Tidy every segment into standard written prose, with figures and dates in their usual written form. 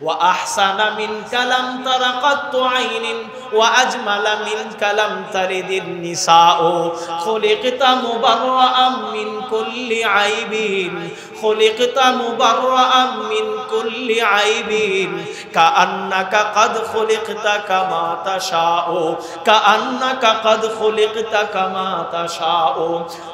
وأحسن منك لم تر قط عين وأجمل منك لم تلد النساء خلقت مبرأ من كل عيب خلقت مبرأ من كل عيب كأنك قد خلقت كما تشاء كأنك قد خلقت كما تشاء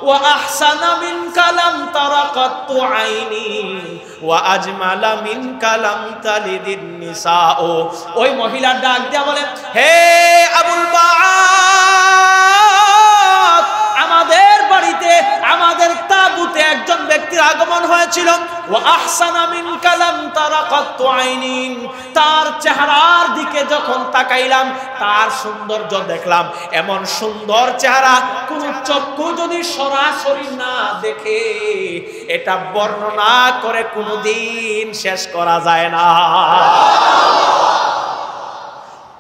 وأحسن منك لم تر قط عيني وأجمل منك لم تلد النساء ওই মহিলা ডাক দিয়া বলে হে আবুল বাত আমাদের বাড়িতে আমাদের তাবুতে একজন ব্যক্তির আগমন হয়েছিল ওয়া আহসানা মিনকা লাম তারা কাত্তু আইনিন তার চেহারার দিকে যখন তাকাইলাম তার সৌন্দর্য দেখলাম এমন সুন্দর চেহারা কোন চক্ষু যদি সরাসরি না দেখে এটা বর্ণনা করে কোনদিন শেষ করা যায় না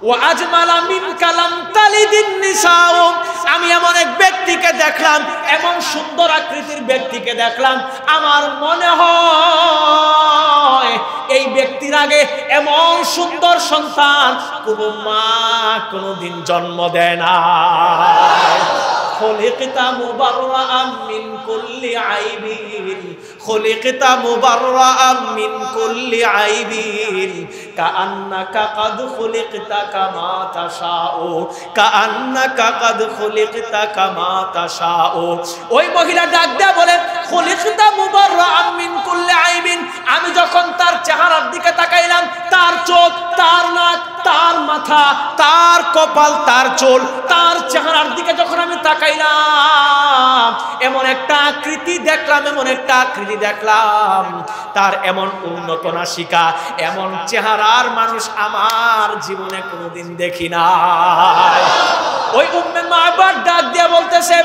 ওয়াজমালা মিনকা লাম তালিদিন নিসাও আমি এমন এক ব্যক্তিকে দেখলাম এমন সুন্দর আকৃতির ব্যক্তিকে দেখলাম আমার মনে হয় এই ব্যক্তির আগে এমন সুন্দর সন্তান কোনো মা কোনোদিন জন্ম দেয় না خلقت مبرأ من كل عيب خلقت مبرأ من كل عيب كأنك قد خلقت كما تشاء كأنك قد خلقت كما تشاء ওই মহিলা ডাক দেয়া বলে خلقت مبرأ من كل عيب আমি যখন তার চেহারার দিকে তাকাইলাম তার চোখ তার নাক তার মাথা তার কপাল তার চুল তার চেহারার দিকে যখন আমি তাকাইলাম এমন একটা আকৃতি দেখলাম তার এমন উন্নত নাসিকা এমন চেহারার মানুষ আমার জীবনে কোনোদিন দেখি নাই ওই উম্মে মাহবাব ডাক দিয়ে বলতেছে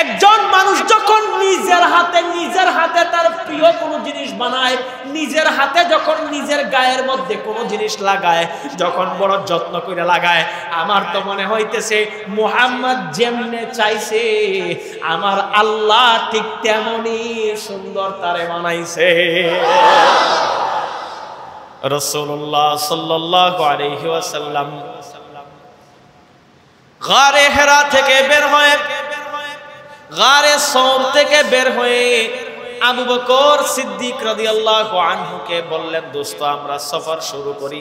একজন মানুষ যখন নিজের হাতে তার প্রিয় কোনো জিনিস বানায় নিজের হাতে যখন নিজের গায়ের মধ্যে কোনো জিনিস লাগায় যখন বড় যত্ন করে লাগায় আমার তো মনে হইতেছে মুহাম্মদ যেমনে চাইছে আমার আল্লাহ ঠিক তেমনি সুন্দর তারে বানাইছে রাসূলুল্লাহ সাল্লাল্লাহু আলাইহি ওয়াসাল্লাম গারে হেরা থেকে বের হয়ে গারে সৌর থেকে বের হয়ে আবু বকর সিদ্দিক রাদিয়াল্লাহু আনহুকে বললেন দোস্ত আমরা সফর শুরু করি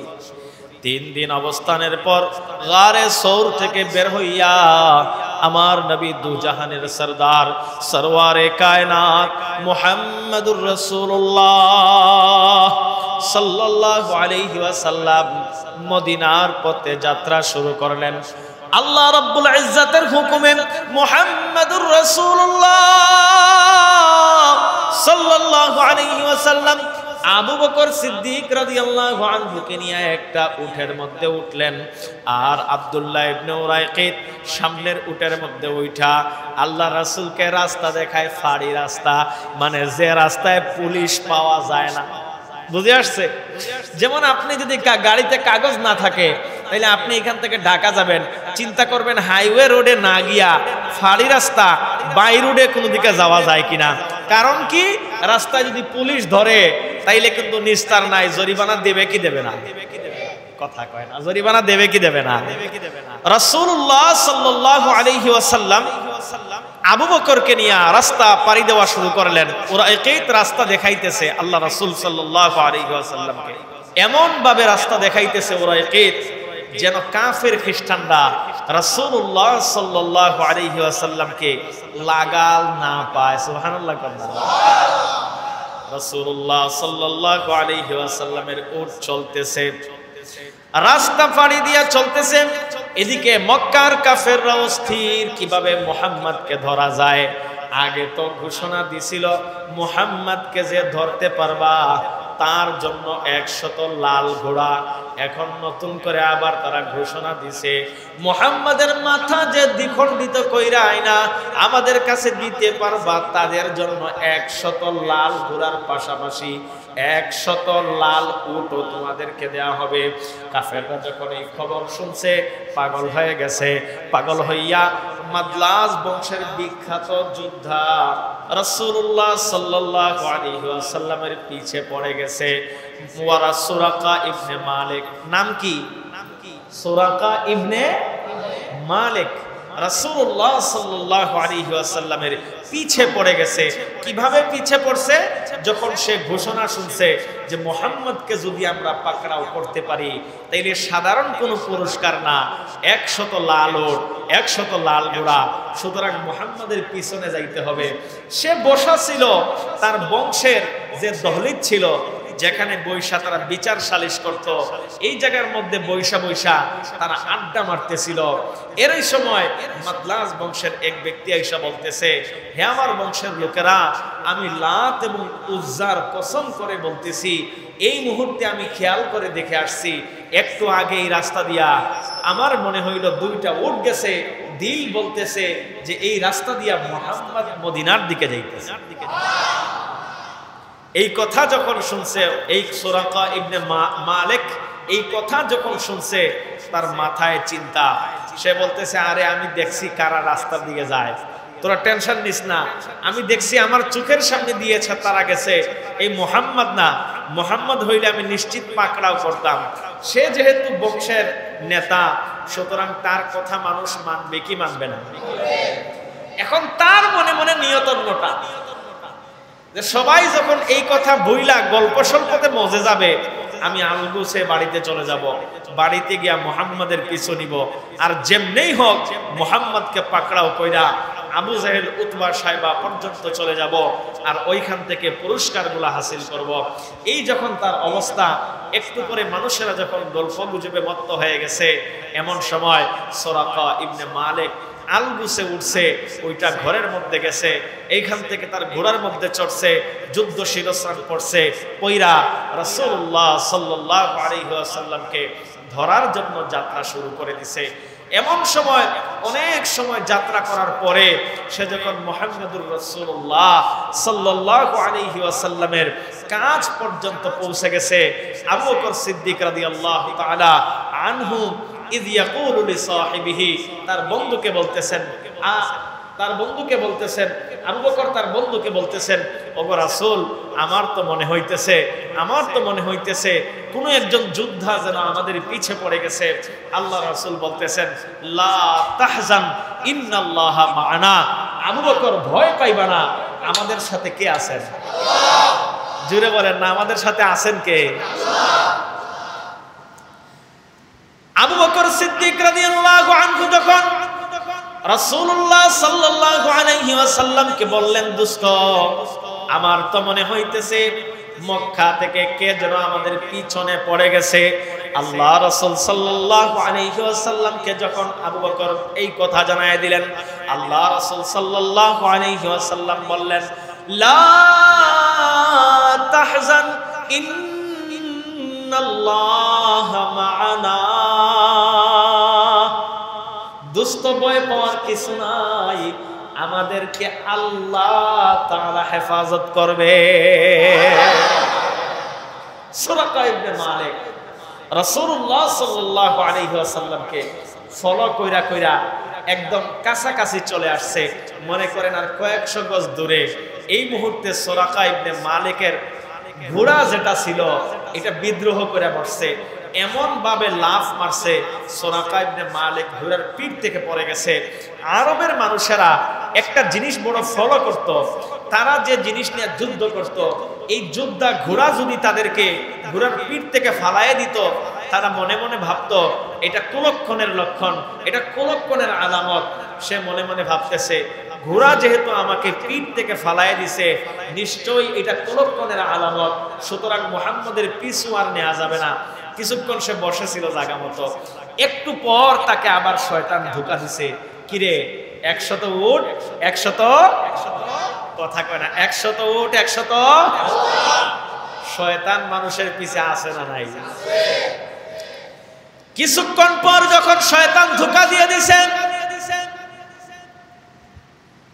3 দিন অবস্থানের পর গারে সৌর থেকে বের হইয়া আমার নবী দুজাহানের সরদার সরওয়ারে কায়নাত মুহাম্মদুর রাসূলুল্লাহ সাল্লাল্লাহু আলাইহি ওয়াসাল্লাম মদিনার পথে যাত্রা শুরু করলেন আল্লাহ রাব্বুল ইজ্জাতের হুকুমে মুহাম্মদুর রাসূলুল্লাহ সাল্লাল্লাহু আলাইহি ওয়াসাল্লাম আবু বকর সিদ্দিক রাদিয়াল্লাহু আনহুকে নিয়ে একটা উটের মধ্যে উঠলেন আর আব্দুল্লাহ ইবনে উরাইকিত সামনের উটের মধ্যে উঠা আল্লাহ রাসূলকে রাস্তা দেখায় ফাড়ি রাস্তা মানে যে রাস্তায় পুলিশ পাওয়া যায় না বুঝে আসছে যেমন আপনি যদি গাড়িতে কাগজ না থাকে তাহলে আপনি এখান থেকে ঢাকা যাবেন চিন্তা করবেন হাইওয়ে রোডে না গিয়া ফাড়ি রাস্তা বাই রোডে কোনো দিকে যাওয়া যায় কিনা কারণ কি রাস্তায় যদি পুলিশ ধরে তাইলে কিন্তু নিস্তার নাই জরিমানা দেবে কি দেবে না কথা কয় না জরিমানা দেবে কি দেবে না রাসূলুল্লাহ সাল্লাল্লাহু আলাইহি ওয়াসাল্লাম আবু বকরকে নিয়ে রাস্তা পাড়ি দেওয়া শুরু করলেন ওরা একই রাস্তা দেখাইতেছে আল্লাহ রাসূল সাল্লাল্লাহু আলাইহি ওয়াসাল্লামকে এমন ভাবে রাস্তা দেখাইতেছে ওরা একই যেন কাফের খ্রিস্টানরা রাসূলুল্লাহ সাল্লাল্লাহু আলাইহি ওয়াসাল্লামকে লাগাল না পায় সুবহানাল্লাহ রাসূলুল্লাহ সাল্লাল্লাহু আলাইহি ওয়াসাল্লামের উট চলতেছে রাস্তা পাড়ি দিয়া চলতেছে এদিকে মক্কার কাফেররা অস্থির কিভাবে মুহাম্মদকে ধরা যায় আগে তো ঘোষণা দিছিল মুহাম্মদকে যে ধরতে পারবা তার জন্য 100 লাল ঘোড়া এখন নতুন করে আবার তারা ঘোষণা দিছে মুহাম্মাদের মাথা যে দ্বিখণ্ডিত কইরা আইনা আমাদের কাছে দিতে পারবা তাদের জন্য 100 লাল ঘোড়ার পাশাপাশি 100 লাল উটও তোমাদেরকে দেয়া হবে কাফেররা যখন এই খবর শুনছে পাগল হয়ে গেছে পাগল হইয়া মাদলাজ বংশের বিখ্যাত যোদ্ধা রাসূলুল্লাহ সাল্লাল্লাহু আলাইহি ওয়াসাল্লামের পিছে পড়ে গেছে। ওয়ারা সুরাকা ইবনে মালিক, নাম কি? সুরাকা ইবনে মালিক রাসূলুল্লাহ সাল্লাল্লাহু আলাইহি ওয়াসাল্লামের পিছে পড়ে গেছে। কিভাবে পিছে পড়ছে? যখন সে ঘোষণা শুনছে যে মুহাম্মদকে যদি আমরা পাকড়াও করতে পারি তাইলে সাধারণ কোনো পুরস্কার না, 100 লাল ওট, 100 লাল ঘোড়া, সুতরাং মুহাম্মদের পিছনে যাইতে হবে। সে বসা ছিল, তার বংশের যে দহলিত ছিল যেখানে বৈশা তারা বিচার সালিশ করত, এই জায়গার মধ্যে বৈশা বৈশা তারা আড্ডা মারতেছিল। এরই সময় মাদলাজ বংশের এক ব্যক্তি আইসা বলতেছে, হে আমার বংশের লোকেরা, আমি লাত এবং উজ্জার কসম করে বলতেছি, এই মুহূর্তে আমি খেয়াল করে দেখে আসছি, একটু আগে এই রাস্তা দিয়া আমার মনে হইল 2টা উট গেছে। দিল বলতেছে যে এই রাস্তা দিয়া মুহাম্মদ মদিনার দিকে যাইতেছে। এই কথা যখন শুনছে এই সুরাকা ইবনে মালিক, এই কথা যখন শুনছে তার মাথায় চিন্তা। সে বলতেছে, আরে আমি দেখছি কারা রাস্তার দিকে যায়, তোরা টেনশন নিস না, আমি দেখছি আমার চোখের সামনে দিয়েছে তারা গেছে, এই মুহাম্মদ না, মুহাম্মদ হইলে আমি নিশ্চিত পাকড়াও করতাম। সে যেহেতু বংশের নেতা, সুতরাং তার কথা মানুষ মানবে কি মানবে না? এখন তার মনে মনে নিয়ত অন্যটা, যে সবাই যখন এই কথা বইলা গল্প সল্পতে মজে যাবে, আমি আলগুছে বাড়িতে চলে যাব, বাড়িতে গিয়া মুহাম্মাদের পিছু নিব, আর যেমনেই হোক মুহাম্মদকে পাকড়াও কইরা আবু জাহেল উতবা সাইবা পর্যন্ত চলে যাব, আর ওইখান থেকে পুরস্কারগুলো হাসিল করব। এই যখন তার অবস্থা, একটু পরে মানুষেরা যখন গল্প গুজবে মত্ত হয়ে গেছে, এমন সময় সুরাকা ইবনে মালিক আলগুছে উঠছে, ওইটা ঘরের মধ্যে গেছে, এইখান থেকে তার ঘোড়ার মধ্যে চড়ছে, যুদ্ধ শিরস্থান করছে, পয়রা রাসূলুল্লাহ সাল্লাল্লাহু আলাইহি ওয়াসাল্লামকে ধরার জন্য যাত্রা শুরু করে দিছে। এমন সময় অনেক সময় যাত্রা করার পরে সে যখন মুহাম্মদুর রাসূলুল্লাহ সাল্লাল্লাহু আলাইহি ওয়াসাল্লামের কাছ পর্যন্ত পৌঁছে গেছে, আবু বকর সিদ্দিক রাদিয়াল্লাহু তাআলা আনহু ইয ইয়াকুলু লিসাহিবিহি, তার বন্ধুকে বলতেছেন, আবু বকর তার বন্ধুকে বলতেছেন, ওগো রাসূল, আমার তো মনে হইতেছে কোন একজন যোদ্ধা যেন আমাদের পিছে পড়ে গেছে। আল্লাহ রাসূল বলতেছেন, লা তাহজান ইন্নাল্লাহা মা'ানা, আবু বকর ভয় পাইবা না, আমাদের সাথে কে আছেন? জোরে বলেন না, আমাদের সাথে আছেন কে? আবু বকর সিদ্দিক রাদিয়াল্লাহু আনহু যখন রাসূলুল্লাহ সাল্লাল্লাহু আলাইহি ওয়াসাল্লামকে বললেন, দোস্ত, আমার তো মনে হইতেছে মক্কা থেকে কে যেন আমাদের পিছনে পড়ে গেছে। আল্লাহ রাসূল সাল্লাল্লাহু আলাইহি ওয়াসাল্লামকে যখন আবু বকর এই কথা জানায় দিলেন, আল্লাহ রাসূল সাল্লাল্লাহু আলাইহি ওয়াসাল্লাম বললেন, লা তাহজান ইন্নাল্লাহা মা'ানা, দুস্থ ভয় পাওয়ার কিছু নাই, আমাদেরকে আল্লাহ তাআলা হেফাজত করবে। সুরাকা ইবনে মালিক রাসূলুল্লাহ সাল্লাল্লাহু আলাইহি ওয়াসাল্লামকে ফলো কইরা কইরা একদম কাছাকাছি চলে আসছে, মনে করেন আর কয়েকশো গজ দূরে। এই মুহূর্তে সুরাকা ইবনে মালিকের ঘোড়া যেটা ছিল এটা বিদ্রোহ করে বসছে, এমন ভাবে লাফ মারছে, সুরাকা ইবনে মালিক ঘোড়ার পিঠ থেকে পড়ে গেছে। আরবের মানুষেরা একটা জিনিস বড় ফলো করত, তারা যে জিনিস নিয়ে যুদ্ধ করত, এই যোদ্ধা ঘোড়া যদি তাদেরকে ঘোড়ার পিঠ থেকে ফালাইয়ে দিত, তারা মনে মনে ভাবতো এটা কুলক্ষণের লক্ষণ, এটা কুলক্ষণের আলামত। সে মনে মনে ভাবতেছে, ঘোড়া যেহেতু আমাকে পিঠ থেকে ফালাইয়ে দিছে, নিশ্চয়ই এটা কুলক্ষণের আলামত, সুতরাং মুহাম্মদের পিছু আর নেওয়া যাবে না। কিছুক্ষণ সে বসেছিল জায়গা মতো, একটু পর তাকে আবার শয়তান ধোঁকা দিছে, কিরে 100 উট 100 কথা কয় না, 100 উট 100। শয়তান মানুষের পিছে আসে না নাই? কিছুক্ষণ পর যখন শয়তান ধোঁকা দিয়ে দিছেন,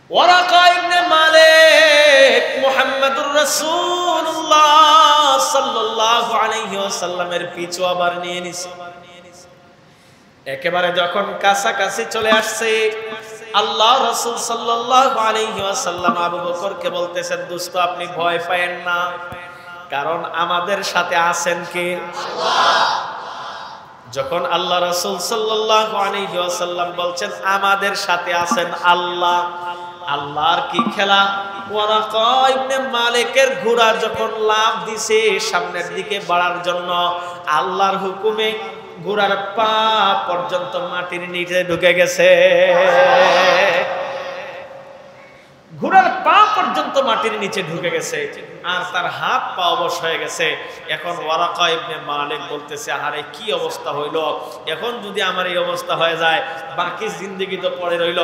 ওয়ারাকা ইবনে মালিক মুহাম্মদুর রাসূলুল্লাহ সাল্লাল্লাহু আলাইহি ওয়াসাল্লামের পিছু আবার নিয়ে নিছে। একেবারে যখন কাছাকাছি চলে আসছে, আল্লাহ রাসূল সাল্লাল্লাহু আলাইহি ওয়াসাল্লাম আবু বকরকে বলতেছেন, দোস্ত আপনি ভয় পায়েন না, কারণ আমাদের সাথে আছেন কে? আল্লাহ। যখন আল্লাহ রাসূল সাল্লাল্লাহু আলাইহি ওয়াসাল্লাম বলছেন আমাদের সাথে আছেন আল্লাহ, আল্লাহর কি খেলা! ওয়ারাকা ইবনে মালিকের ঘোড়া যখন লাফ দিছে সামনের দিকে বাড়ার জন্য, আল্লাহর হুকুমে ঘোড়ার পা পর্যন্ত মাটির নিচে ঢুকে গেছে। ঘোড়ার পা পর্যন্ত মাটির নিচে ঢুকে গেছে আর তার হাত পা অবশ হয়ে গেছে। এখন ওয়ারাকা ইবনে মালিক বলতেছে, আরে কি অবস্থা হইল, এখন যদি আমার এই অবস্থা হয়ে যায় বাকি জিন্দেগি তো পড়ে রইল।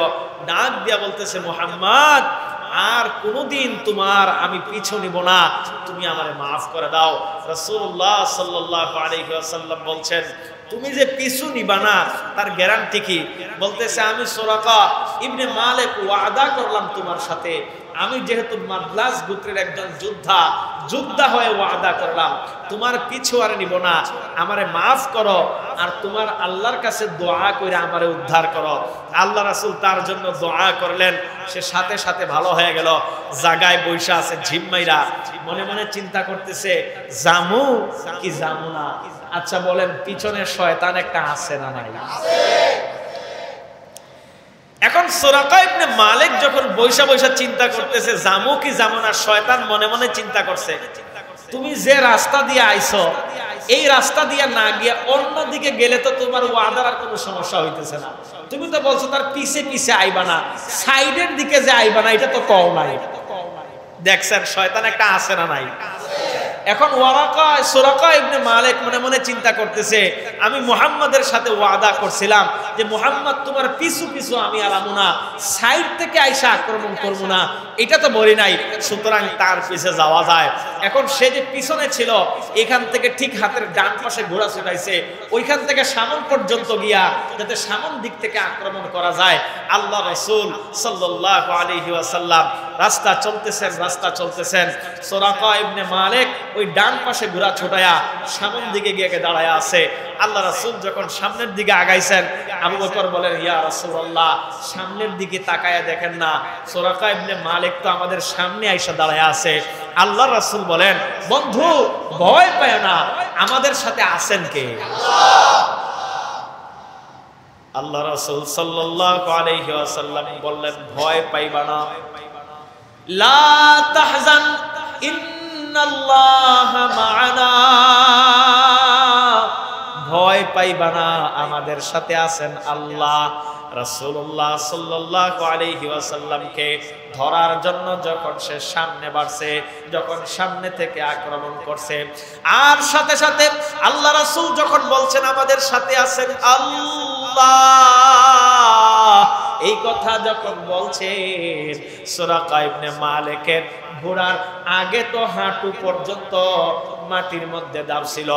ডাক দিয়া বলতেছে, মুহাম্মদ আর কোনোদিন তোমার আমি পিছু নিব না, তুমি আমারে মাফ করে দাও। রাসূলুল্লাহ সাল্লাল্লাহু আলাইহি ওয়াসাল্লাম বলছেন, তুমি যে পিছু নিবা না তার গ্যারান্টি কি? বলতেছে, আমি সুরাকা ইবনে মালিক ওয়াদা করলাম তোমার সাথে, আমি যেহেতু মাদলাস গোত্রের একজন যোদ্ধা হয়ে ওয়াদা করলাম তোমার পিছু আর নিব না, আমারে মাফ করো আর তোমার আল্লাহর কাছে দোয়া করে আমারে উদ্ধার করো। আল্লাহ রাসূল তার জন্য দোয়া করলেন, সে সাথে সাথে ভালো হয়ে গেল। জায়গায় বৈশা আছে ঝিম্মাইরা, মনে মনে চিন্তা করতেছে জামু কি জামু না। আচ্ছা বলেন, পিছনে শয়তান একটা আছে না নাই? এখন সুরাকা ইবনে মালিক যখন বৈশা বৈশা চিন্তা করতেছে জামু কি জামু না, শয়তান মনে মনে চিন্তা করছে, তুমি যে রাস্তা দিয়ে আইছো এই রাস্তা দিয়ে না গিয়ে অন্য দিকে গেলে তো তোমার ওয়াদার আর কোনো সমস্যা হইতেছে না। তুমি তো বলছো তার পিছে পিছে আইবা না, সাইডের দিকে যে আইবা না, এটা তো কও নাই। দেখছেন শয়তান একটা আছে না নাই? এখন সুরাকা ইবনে মালিক মনে মনে চিন্তা করতেছে, আমি মুহাম্মাদের সাথে ওয়াদা করছিলাম যে মুহাম্মদ তোমার পিছু পিছু আমি আলামু না, সাইড থেকে আইসা আক্রমণ করবো না, এটা তো বলি নাই, সুতরাং তার পিছে যাওয়া যায়। এখন সে যে পিছনে ছিল এখান থেকে ঠিক হাতের ডান পাশে ঘোড়া ছুটাইছে, ওইখান থেকে সামন পর্যন্ত গিয়া যাতে সামন দিক থেকে আক্রমণ করা যায়। আল্লাহ রাসূল সাল্লাল্লাহু আলাইহি ওয়াসাল্লাম রাস্তা চলতেছেন, সুরাকা ইবনে মালিক ওই ডান পাশে ঘোড়া ছোটায়া সামন দিকে গিয়ে দাঁড়ায় আছে। আল্লাহ রাসূল যখন সামনের দিকে আগাইছেন, আবু বকর বলেন, ইয়া রাসূলুল্লাহ সামনের দিকে তাকায়া দেখেন না, সুরাকা ইবনে মালিক তো আমাদের সামনে আইসা দাঁড়ায় আছে। আল্লাহ রাসূল বলেন, বন্ধু ভয় পায় না, আমাদের সাথে আছেন কে? আল্লাহ রাসূল সাল্লাল্লাহু আলাইহি ওয়াসাল্লাম বললেন, ভয় পাইবা না, লা তাহজান ইন্নাল্লাহা মা'ানা, ভয় পাইবা না, আমাদের সাথে আছেন আল্লাহ। রাসূলুল্লাহ সাল্লাল্লাহু আলাইহি ওয়াসাল্লামকে ধরার জন্য যখন সে সামনে বাড়ছে, যখন সামনে থেকে আক্রমণ করছে, আর সাথে সাথে আল্লাহ রাসূল যখন বলছেন আমাদের সাথে আছেন আল্লাহ, এই কথা যখন বলছেন, সুরাকা ইবনে মালিকের ঘোড়ার আগে তো হাঁটু পর্যন্ত মাটির মধ্যে দাব ছিল,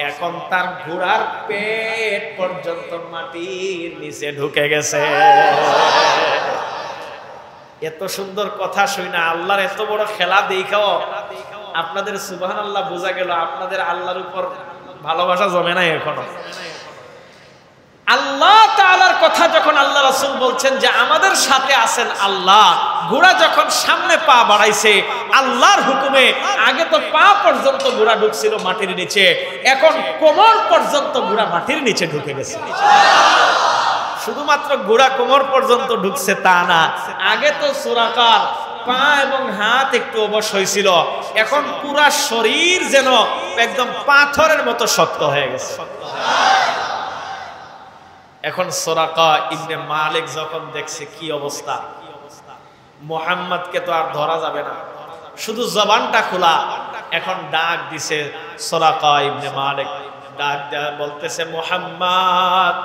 এখন তার ঘোড়ার পেট পর্যন্ত মাটির নিচে ঢুকে গেছে। এত সুন্দর কথা শুনে আল্লাহর এত বড় খেলা দেখাও আপনাদের সুবহানাল্লাহ বোঝা গেল, আপনাদের আল্লাহর উপর ভালোবাসা জমে নাই এখনো। আল্লাহ তাআলার কথা যখন আল্লাহ রাসূল বলছেন যে আমাদের সাথে আছেন আল্লাহ, ঘোড়া যখন সামনে পা বাড়াইছে আল্লাহর হুকুমে, আগে তো পা পর্যন্ত ঘোড়া ঢুকছিল মাটির নিচে, এখন কোমর পর্যন্ত ঘোড়া মাটির নিচে ঢুকে গেছে। শুধুমাত্র ঘোড়া কোমর পর্যন্ত ঢুকছে তা না, আগে তো সুরাকার পা এবং হাত একটু অবশ হয়েছিল, এখন পুরা শরীর যেন একদম পাথরের মতো শক্ত হয়ে গেছে। এখন সুরাকা ইবনে মালিক যখন দেখছে কি অবস্থা, মুহাম্মদকে তো আর ধরা যাবে না, শুধু জবানটা খোলা, এখন ডাক দিছে সুরাকা ইবনে মালিক, ডাক দেয়া বলতেছে, মুহাম্মদ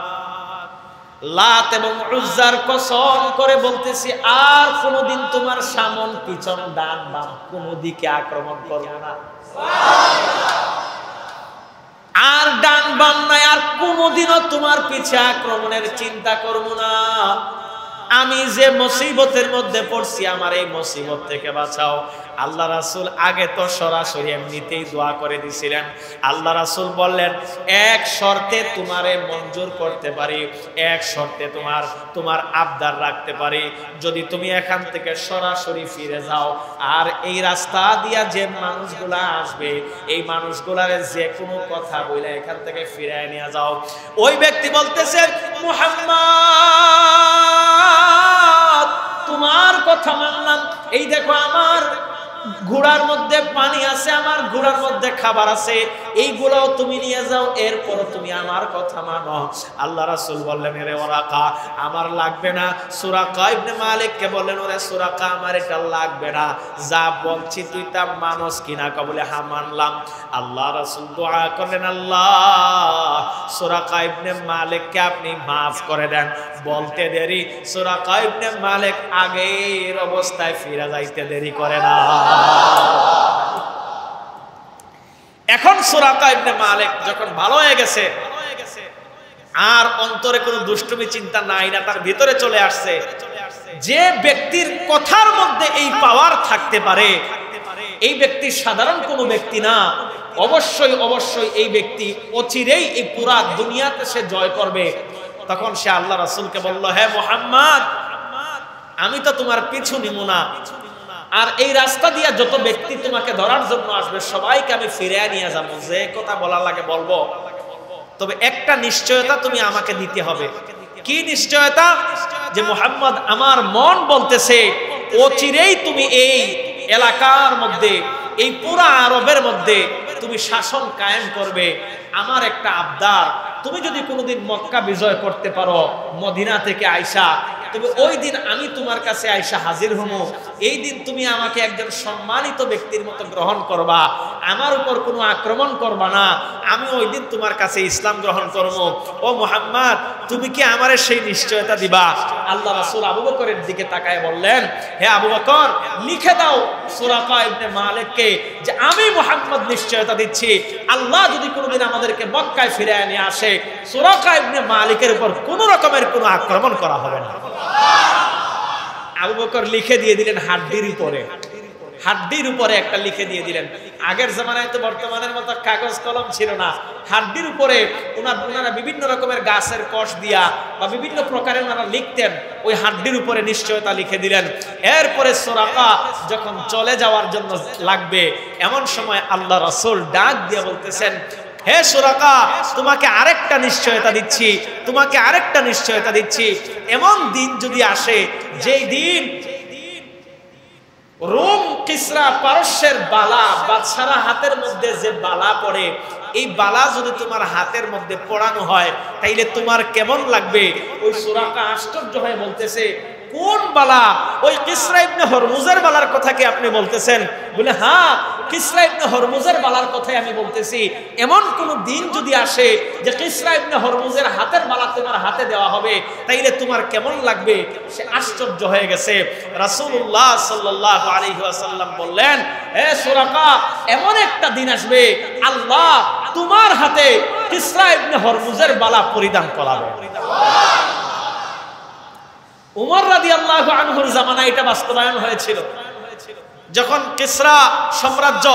লাত এবং উজ্জার কসম করে বলতেছি আর কোনোদিন তোমার সামন পিছন ডান বাম কোনো দিকে আক্রমণ করব না, আর ডান বাম নাই, আর কোনোদিনও তোমার পিছে আক্রমণের চিন্তা করব না। আমি যে মুসিবতের মধ্যে পড়ছি আমার এই মুসিবত থেকে বাঁচাও। আল্লাহ রাসূল আগে তো সরাসরি এমনিতেই দোয়া করে দিছিলেন। আল্লাহ রাসূল বললেন, এক শর্তে তোমারে মঞ্জুর করতে পারি, এক শর্তে তোমার আবদার রাখতে পারি, যদি তুমি এখান থেকে সরাসরি ফিরে যাও আর এই রাস্তা দিয়া যে মানুষগুলা আসবে এই মানুষগুলারে যে কোনো কথা বলে এখান থেকে ফিরে নিয়ে যাও। ওই ব্যক্তি বলতেছে, মুহাম্মদ তোমার কথা মানলাম, এই দেখো আমার ঘোড়ার মধ্যে পানি আছে, আমার ঘোড়ার মধ্যে খাবার আছে, এইগুলোও তুমি নিয়ে যাও, এরপর তুমি আমার কথা মানো। আল্লাহ রাসূল বললেন, রে ওরাকা আমার লাগবে না। সুরাকা ইবনে মালিককে বললেন, ওরে সুরাকা আমার এটা লাগবে না, যা বলছি তুই তা মানস কিনা? বলে হ্যাঁ মানলাম। আল্লাহ রাসূল দোয়া করলেন, আল্লাহ সুরাকা ইবনে মালিককে আপনি মাফ করে দেন। বলতে দেরি সুরাকা ইবনে মালিক আগের অবস্থায় ফিরে যাইতে দেরি করে না। এখন সুরাকা ইবনে মালিক যখন ভালো হয়ে গেছে আর অন্তরে কোনো দুষ্টুমি চিন্তা নাই না, তার ভিতরে চলে আসছে যে ব্যক্তির কথার মধ্যে এই পাওয়ার থাকতে পারে এই ব্যক্তি সাধারণ কোনো ব্যক্তি না, অবশ্যই অবশ্যই এই ব্যক্তি অচিরেই এই পুরা দুনিয়াতে সে জয় করবে। তখন সে আল্লাহ রাসূলকে বলল, হে মুহাম্মদ আমি তো তোমার পিছু নিব না, আর এই রাস্তা দিয়া যত ব্যক্তি তোমাকে ধরার জন্য আসবে সবাইকে আমি ফিরে নিয়ে যাবো, যে কথা বলার লাগে বলবো, তবে একটা নিশ্চয়তা তুমি আমাকে দিতে হবে। কি নিশ্চয়তা? যে মুহাম্মদ আমার মন বলতেছে অচিরেই তুমি এই এলাকার মধ্যে এই পুরা আরবের মধ্যে তুমি শাসন কায়েম করবে। আমার একটা আবদার, তুমি যদি কোনোদিন মক্কা বিজয় করতে পারো মদিনা থেকে আইসা, তবে ওই দিন আমি তোমার কাছে আইসা হাজির হবো, এই দিন তুমি আমাকে একজন সম্মানিত ব্যক্তির মতো গ্রহণ করবা, আমার উপর কোনো আক্রমণ করবা না, আমি ওই দিন তোমার কাছে ইসলাম গ্রহণ করবো। ও মুহাম্মদ তুমি কি আমারে সেই নিশ্চয়তা দিবা? আল্লাহ রাসূল আবু বকরের দিকে তাকায় বললেন, হে আবু বকর লিখে দাও সুরাকা ইবনে মালিককে যে আমি মুহাম্মদ নিশ্চয়তা দিচ্ছি, আল্লাহ যদি কোনোদিন আমাদেরকে মক্কায় ফিরে নিয়ে আসে সুরাকা ইবনে মালিকের উপর কোনো রকমের কোনো আক্রমণ করা হবে না। আবু বকর লিখে দিয়ে দিলেন হাড্ডির উপরে একটা লিখে দিয়ে দিলেন। আগের জামানায় তো বর্তমানের মতো কাগজ কলম ছিল না, হাড্ডির উপরে ওনারা বিভিন্ন রকমের গাছের কষ দিয়া বা বিভিন্ন প্রকারে ওনারা লিখতেন, ওই হাড্ডির উপরে নিশ্চয়তা লিখে দিলেন। এরপরে সুরাকা যখন চলে যাওয়ার জন্য লাগবে এমন সময় আল্লাহ রাসূল ডাক দিয়ে বলতেছেন, হে সুরাকা তোমাকে আরেকটা নিশ্চয়তা দিচ্ছি, তোমাকে আরেকটা নিশ্চয়তা দিচ্ছি, এমন দিন যদি আসে যেই দিন রোম কিসরা পারস্যের বালা বাদশারা হাতের মধ্যে যে বালা পড়ে, এই বালা যদি তোমার হাতের মধ্যে পড়ানো হয় তাইলে তোমার কেমন লাগবে? ওই সুরাকা আশ্চর্য হয়ে বলতেছে, কোন বালা? ওই কিসরা ইবনে হরমুজের বালার কথা কি আপনি বলতেছেন? বলে হ্যাঁ কিসরা ইবনে হরমুজের বালার কথাই আমি বলতেছি। এমন কোন দিন যদি আসে যে কিসরা ইবনে হরমুজের হাতের বালা তোমার হাতে দেওয়া হবে তাইলে তোমার কেমন লাগবে? সে আশ্চর্য হয়ে গেছে। রাসূলুল্লাহ সাল্লাল্লাহু আলাইহি ওয়াসাল্লাম বললেন, হে সুরাকা এমন একটা দিন আসবে আল্লাহ তোমার হাতে কিসরা ইবনে হরমুজের বালা পরিধান করাবে। উমর রাদিয়াল্লাহু আনহুর জামানায় এটা বাস্তবায়ন হয়েছিল। যখন কিসরা সাম্রাজ্য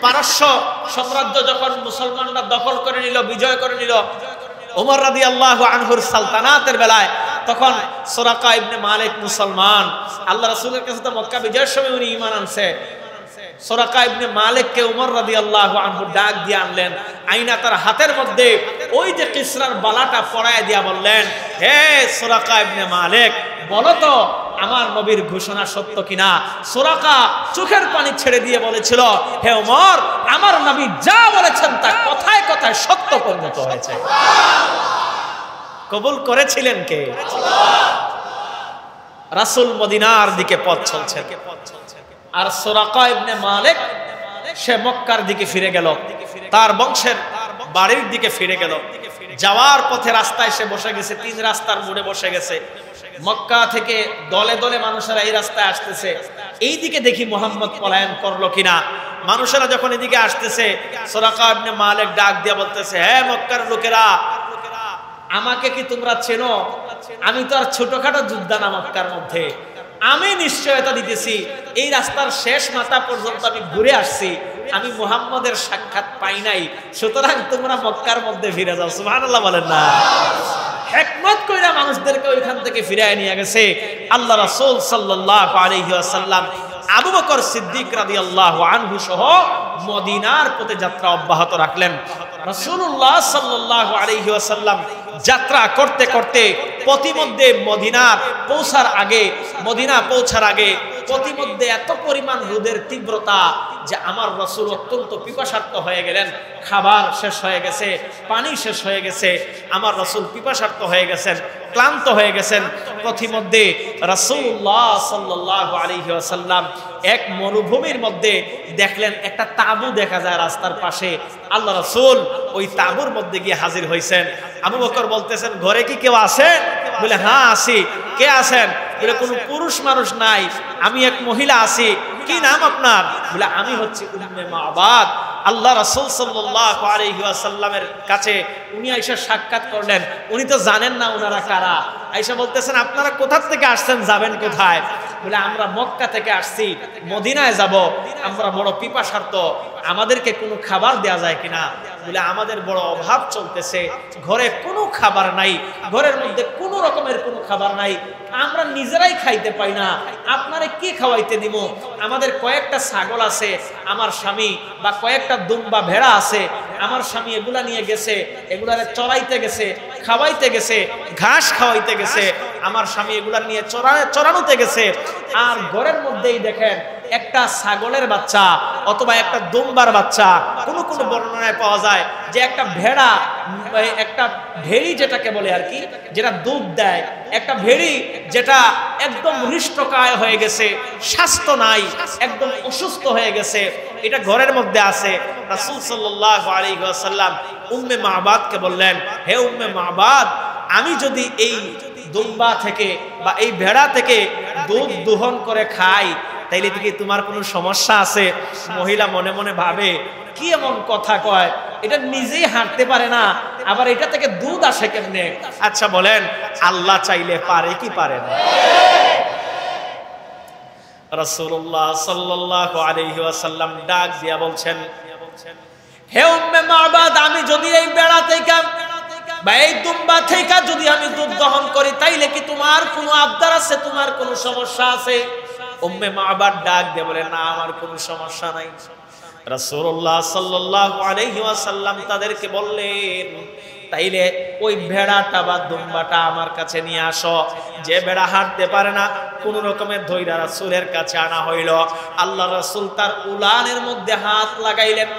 পারস্য সাম্রাজ্য যখন মুসলমানরা দখল করে নিল, বিজয় করে নিল, উমর রাদিয়াল্লাহু আনহুর সালতানাতের বেলায় তখন সুরাকা ইবনে মালিক মুসলমান, আল্লাহ রাসূলের কাছে তো মক্কা বিজয়ের সময় উনি ঈমান আনছে। সুরাকা ইবনে মালিককে উমর রাদিয়াল্লাহু আনহু ডাক দিয়ে আনলেন, আইনা তার হাতের মধ্যে ওই যে কিসরার বালাটা পরায় দিয়া বললেন, হে সুরাকা ইবনে মালিক বলো তো আমার নবীর ঘোষণা সত্য কিনা? সুরাকা চোখের পানি ছেড়ে দিয়ে বলেছিল, হে ওমর আমার নবী যা বলেছেন তা কথায় কথায় সত্য পরিণত হয়েছে। কবুল করেছিলেন কে? রাসূল মদিনার দিকে পথ চলছেন, আর সুরাকা ইবনে মালিক সে মক্কার দিকে ফিরে গেল, তার বংশের বাড়ির দিকে ফিরে গেল। যাওয়ার পথে রাস্তায় সে বসে গেছে, 3 রাস্তার মোড়ে বসে গেছে। মক্কা থেকে দলে দলে মানুষেরা এই রাস্তায় আসতেছে, এই দিকে দেখি মুহাম্মদ পলায়ন করলো কিনা। মানুষেরা যখন এদিকে আসতেছে সুরাকা ইবনে মালিক ডাক দিয়ে বলতেছে, হে মক্কার লোকেরা আমাকে কি তোমরা চেনো? আমি তো আর ছোটখাটো যোদ্ধা না মক্কার মধ্যে, আমি নিশ্চয়তা দিতেছি এই রাস্তার শেষ মাথা পর্যন্ত আমি ঘুরে আসছি, আমি মুহাম্মদের সাক্ষাৎ পাই নাই, সুতরাং তোমরা মক্কার মধ্যে ফিরে যাও। সুবহানাল্লাহ বলেন না? হিকমত কইরা মানুষদেরকে ওইখান থেকে ফিরায় নিয়ে গেছে আল্লাহ রাসূল সাল্লাল্লাহু আলাইহি ওয়াসাল্লাম। আবু বকর সিদ্দিক রাদিয়াল্লাহু আনহু সহ মদিনার পথে যাত্রা অব্যাহত রাখলেন। রাসূলুল্লাহ সাল্লাল্লাহু আলাইহি ওয়াসাল্লাম যাত্রা করতে করতে পথিমধ্যে মদিনা পৌঁছার আগে পথিমধ্যে এত পরিমাণ রোদের তীব্রতা যে আমার রাসূল অত্যন্ত পিপাসার্ত হয়ে গেলেন। খাবার শেষ হয়ে গেছে, পানি শেষ হয়ে গেছে, আমার রাসূল পিপাসার্ত হয়ে গেছেন, ক্লান্ত হয়ে গেছেন। পথিমধ্যে রাসূলুল্লাহ সাল্লাল্লাহু আলাইহি ওয়াসাল্লাম এক মরুভূমির মধ্যে দেখলেন একটা তাঁবু দেখা যায় রাস্তার পাশে। আল্লাহ রাসূল ওই তাঁবুর মধ্যে গিয়ে হাজির হয়েছেন। আবু বকর বলতেছেন, ঘরে কি কেউ আছেন? বলে, হ্যাঁ আছি। কে আছেন? বলে, কোনো পুরুষ মানুষ নাই, আমি এক মহিলা আছি। কি নাম আপনার? বলে, আমি হচ্ছে উম্মে মাবাদ। আল্লাহ রাসূল সাল্লাল্লাহু আলাইহি ওয়াসাল্লামের কাছে উনি আয়েশা সাক্ষাৎ করলেন। উনি তো জানেন না ওনারা কারা। আয়েশা বলতেছেন, আপনারা কোথা থেকে আসছেন, যাবেন কোথায়? বলে, আমরা মক্কা থেকে আসছি, মদিনায় যাব, আমরা বড় পিপাসার্ত, আমাদেরকে কোনো খাবার দেয়া যায় কিনা? বলে, আমাদের বড় অভাব চলতেছে, ঘরে কোনো খাবার নাই, ঘরের মধ্যে কোনো রকমের কোনো খাবার নাই, আমরা নিজেরাই খাইতে পাই না, আপনারে কি খাওয়াইতে দিব? আমাদের কয়েকটা ছাগল আছে আমার স্বামী, বা কয়েকটা দুম্বা ভেড়া আছে আমার স্বামী, এগুলা নিয়ে গেছে, এগুলারে চড়াইতে গেছে, খাওয়াইতে গেছে, ঘাস খাওয়াইতে গেছে, আমার স্বামী এগুলা নিয়ে চড়ানোতে গেছে। আর ঘরের মধ্যেই দেখেন একটা ছাগলের বাচ্চা অথবা একটা দুম্বার বাচ্চা, কোন কোন বর্ণনায় পাওয়া যায় যে একটা ভেড়া, একটা ভেড়ি যেটাকে বলে আর কি, যেটা দুধ দেয়, একটা ভেড়ি যেটা একদম হৃষ্টকায় হয়ে গেছে, স্বাস্থ্য নাই, একদম অসুস্থ হয়ে গেছে, এটা ঘরের মধ্যে আছে। রাসূল সাল্লাল্লাহু আলাইহি ওয়াসাল্লাম উম্মে মাবাদকে বললেন, হে উম্মে মাবাদ, আমি যদি এই দুম্বা থেকে বা এই ভেড়া থেকে দুধ দোহন করে খাই, তাইলে কি তোমার কোনো সমস্যা আছে? মহিলা মনে মনে ভাবে, কি এমন কথা কয়, এটা নিজেই হাঁটতে পারে না, আবার এটা থেকে দুধ আসে কেমনে? আচ্ছা বলেন, আল্লাহ চাইলে পারে কি পারে না? রাসূলুল্লাহ সাল্লাল্লাহু আলাইহি ওয়াসাল্লাম ডাক দিয়া বলছেন, হে উম্মে মাবাদ, আমি যদি এই বেড়া থেকে বা এই দুম্বা থেকে যদি আমি দুধ দহন করি, তাইলে কি তোমার কোনো আবদার আছে, তোমার কোনো সমস্যা আছে? উম্মে মাবাদ ডাক দিয়ে বলে, না, আমার কোনো সমস্যা নাই। রাসূলুল্লাহ সাল্লাল্লাহু আলাইহি ওয়াসাল্লাম তাদেরকে বললেন, তাইলে ওই ভেড়াটা বা দুম্বাটা আমার কাছে নিয়ে আসো। যে ভেড়া হাঁটতে পারে না, কোন রকমের ধৈর্য রাসূলের কাছে আনা হইল। আল্লাহ রাসূল তার উলানের মধ্যে হাত লাগাইলেন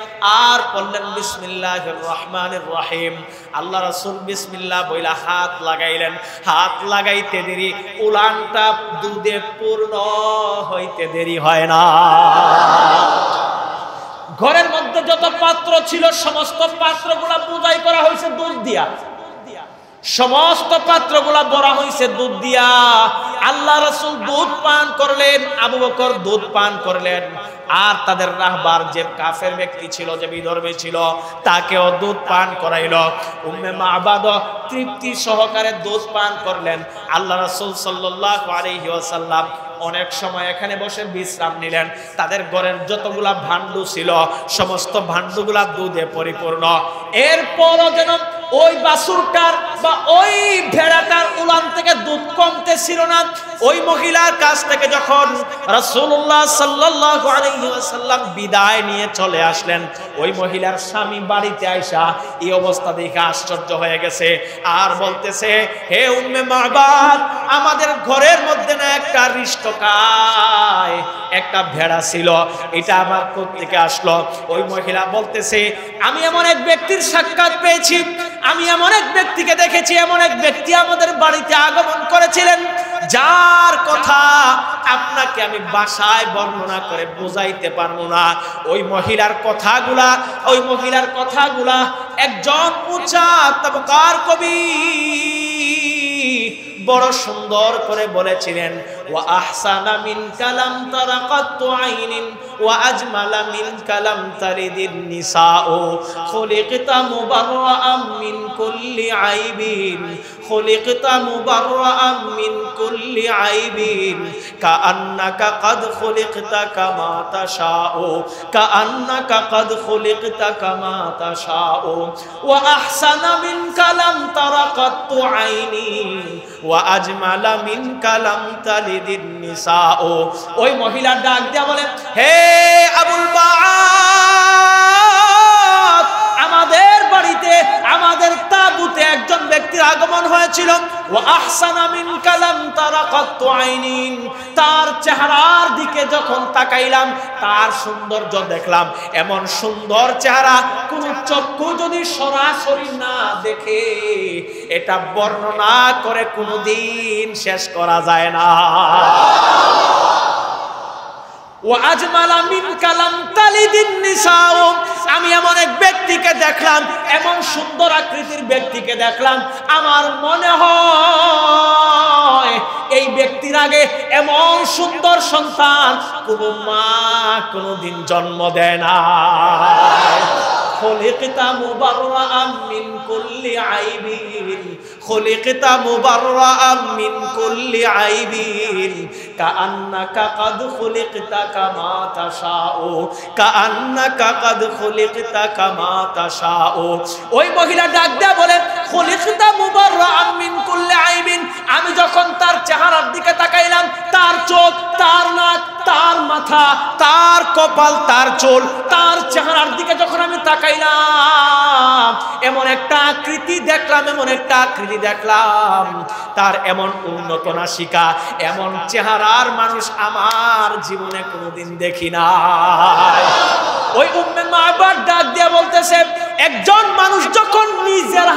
আর বললেন, বিসমিল্লাহির রহমানির রহিম। আল্লাহ রাসূল বিসমিল্লাহ বইলা হাত লাগাইলেন। হাত লাগাইতে দেরি, উলানটা দুধে পূর্ণ হইতে দেরি হয় না। ঘরের মধ্যে যত পাত্র ছিল সমস্ত পাত্রগুলা বোঝাই করা হয়েছে দুধ দিয়া, সমস্ত পাত্রগুলা ভরা হয়েছে দুধ দিয়া। আল্লাহ রাসূল দুধ পান করলেন, আবু বকর দুধ পান করলেন, আর তাদের রাহবার যে কাফের ব্যক্তি ছিল, যে বিধর্মী ছিল, তাকেও দুধ পান করাইল। উম্মে মাবাদ তৃপ্তি সহকারে দুধ পান করলেন। আল্লাহ রাসূল সাল্লাল্লাহু আলাইহি ওয়াসাল্লাম অনেক সময় এখানে বসে বিশ্রাম নিলেন। তাদের ঘরের যতগুলা ভান্ডু ছিল সমস্ত ভান্ডুগুলা দুধে পরিপূর্ণ। এরপরও যেন ওই বাছুরটার বা ওই ভেড়াটার উলান থেকে দুধ কমতেছিল না। ওই মহিলার কাছ থেকে যখন রাসূলুল্লাহ সাল্লাল্লাহু আলাইহি ওয়াসাল্লাম বিদায় নিয়ে চলে আসলেন, ওই মহিলার স্বামী বাড়িতে আইসা এই অবস্থা দেখে আশ্চর্য হয়ে গেছে আর বলতেছে, হে উম্মে মাবাদ, আমাদের ঘরের মধ্যে না একটা হৃষ্টকায় একটা ভেড়া ছিল, এটা আমার কোত্থেকে আসলো? ওই মহিলা বলতেছে, আমি এমন এক ব্যক্তির সাক্ষাৎ পেয়েছি, আমি এমন এক ব্যক্তিকে দেখেছি, এমন এক ব্যক্তি আমাদের বাড়িতে আগমন করেছিলেন, যার কথা আপনাকে আমি ভাষায় বর্ণনা করে বোঝাইতে পারবো না। ওই মহিলার কথাগুলা একজন উচ্চা তাবকার কবি বড় সুন্দর করে বলেছিলেন। ওয়া আহসানা মিন কালাম তারা কাত্তু আইনিন ওয়া আজমালা মিন কালাম তারিদিন নিসাও খুলিকতা মুবাররাআম মিন কুল্লি আইবিন খুলিকতা মুবাররাআম মিন কুল্লি আইবিন কাআন্নাকা কাদ খুলিকতা কামা তাশাউ কাআন্নাকা কাদ খুলিকতা কামা তাশাউ ওয়া আহসানা মিন কালাম তারা কাত্তু আইনি ওয়া আজমালা মিন কালাম তালিদিন নিসাও। ওই মহিলা ডাক দিয়া বলে, হে আবুল বাত, আমাদের বাড়িতে আমাদের তাবুতে একজন ব্যক্তির আগমন হয়েছিল। ওয়া আহসানা মিন কালাম তারাকাতু আইনিন, তার চেহারার দিকে যখন তাকাইলাম তার সৌন্দর্য দেখলাম। এমন সুন্দর চেহারা কোন চক্ষু যদি সরাসরি না দেখে এটা বর্ণনা করে কোনদিন শেষ করা যায় না। ওয়া আজমালা মিন কালাম তালিদিন নিসাও, আমি এমন এক ব্যক্তিকে দেখলাম, এমন সুন্দর আকৃতির ব্যক্তিকে দেখলাম, আমার মনে হয় এই ব্যক্তির আগে এমন সুন্দর সন্তান কোনো মা কোনোদিন জন্ম দেয় না। খুলিকতা মুবাররাআম মিন কুল্লি আইবিন খুলিকতা মুবাররাআম মিন কুল্লি আইবিন কাআন্নাকা কাদ খুলিকতা কামা তাশাউ কাআন্নাকা কাদ খুলিকতা কামা তাশাউ। ওই মহিলা ডাক দেয়া বলে, খুলিকতা মুবাররাআম মিন কুল্লি আইবিন, আমি যখন তার চেহারার দিকে তাকাইলাম, তার চোখ, তার নাক, তার মাথা, তার কপাল, তার চুল, তার চেহারার দিকে যখন আমি তাকাইলাম এমন একটা আকৃতি দেখলাম, এমন একটা আকৃতি দেখলাম, তার এমন উন্নত নাসিকা, এমন চেহারার মানুষ আমার জীবনে কোনোদিন দেখি না। ওই উম্মে মা'বাদ ডাক দিয়ে বলতেছে, একজন মানুষ যখন নিজের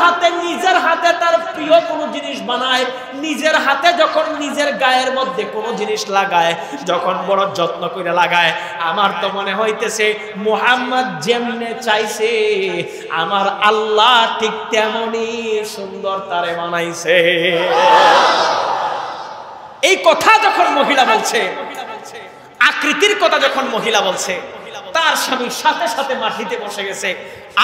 হাতে তার প্রিয় কোনো জিনিস বানায়, নিজের হাতে যখন নিজের গায়ের মধ্যে কোনো জিনিস লাগায়, যখন বড় যত্ন করে লাগায়, আমার তো মনে হইতেছে মুহাম্মদ যেমনে চাইছে আমার আল্লাহ ঠিক তেমনই সুন্দর তারে বানাইছে। এই কথা যখন মহিলা বলছে, আকৃতির কথা যখন মহিলা বলছে, তার স্বামী সাথে সাথে মাটিতে বসে গেছে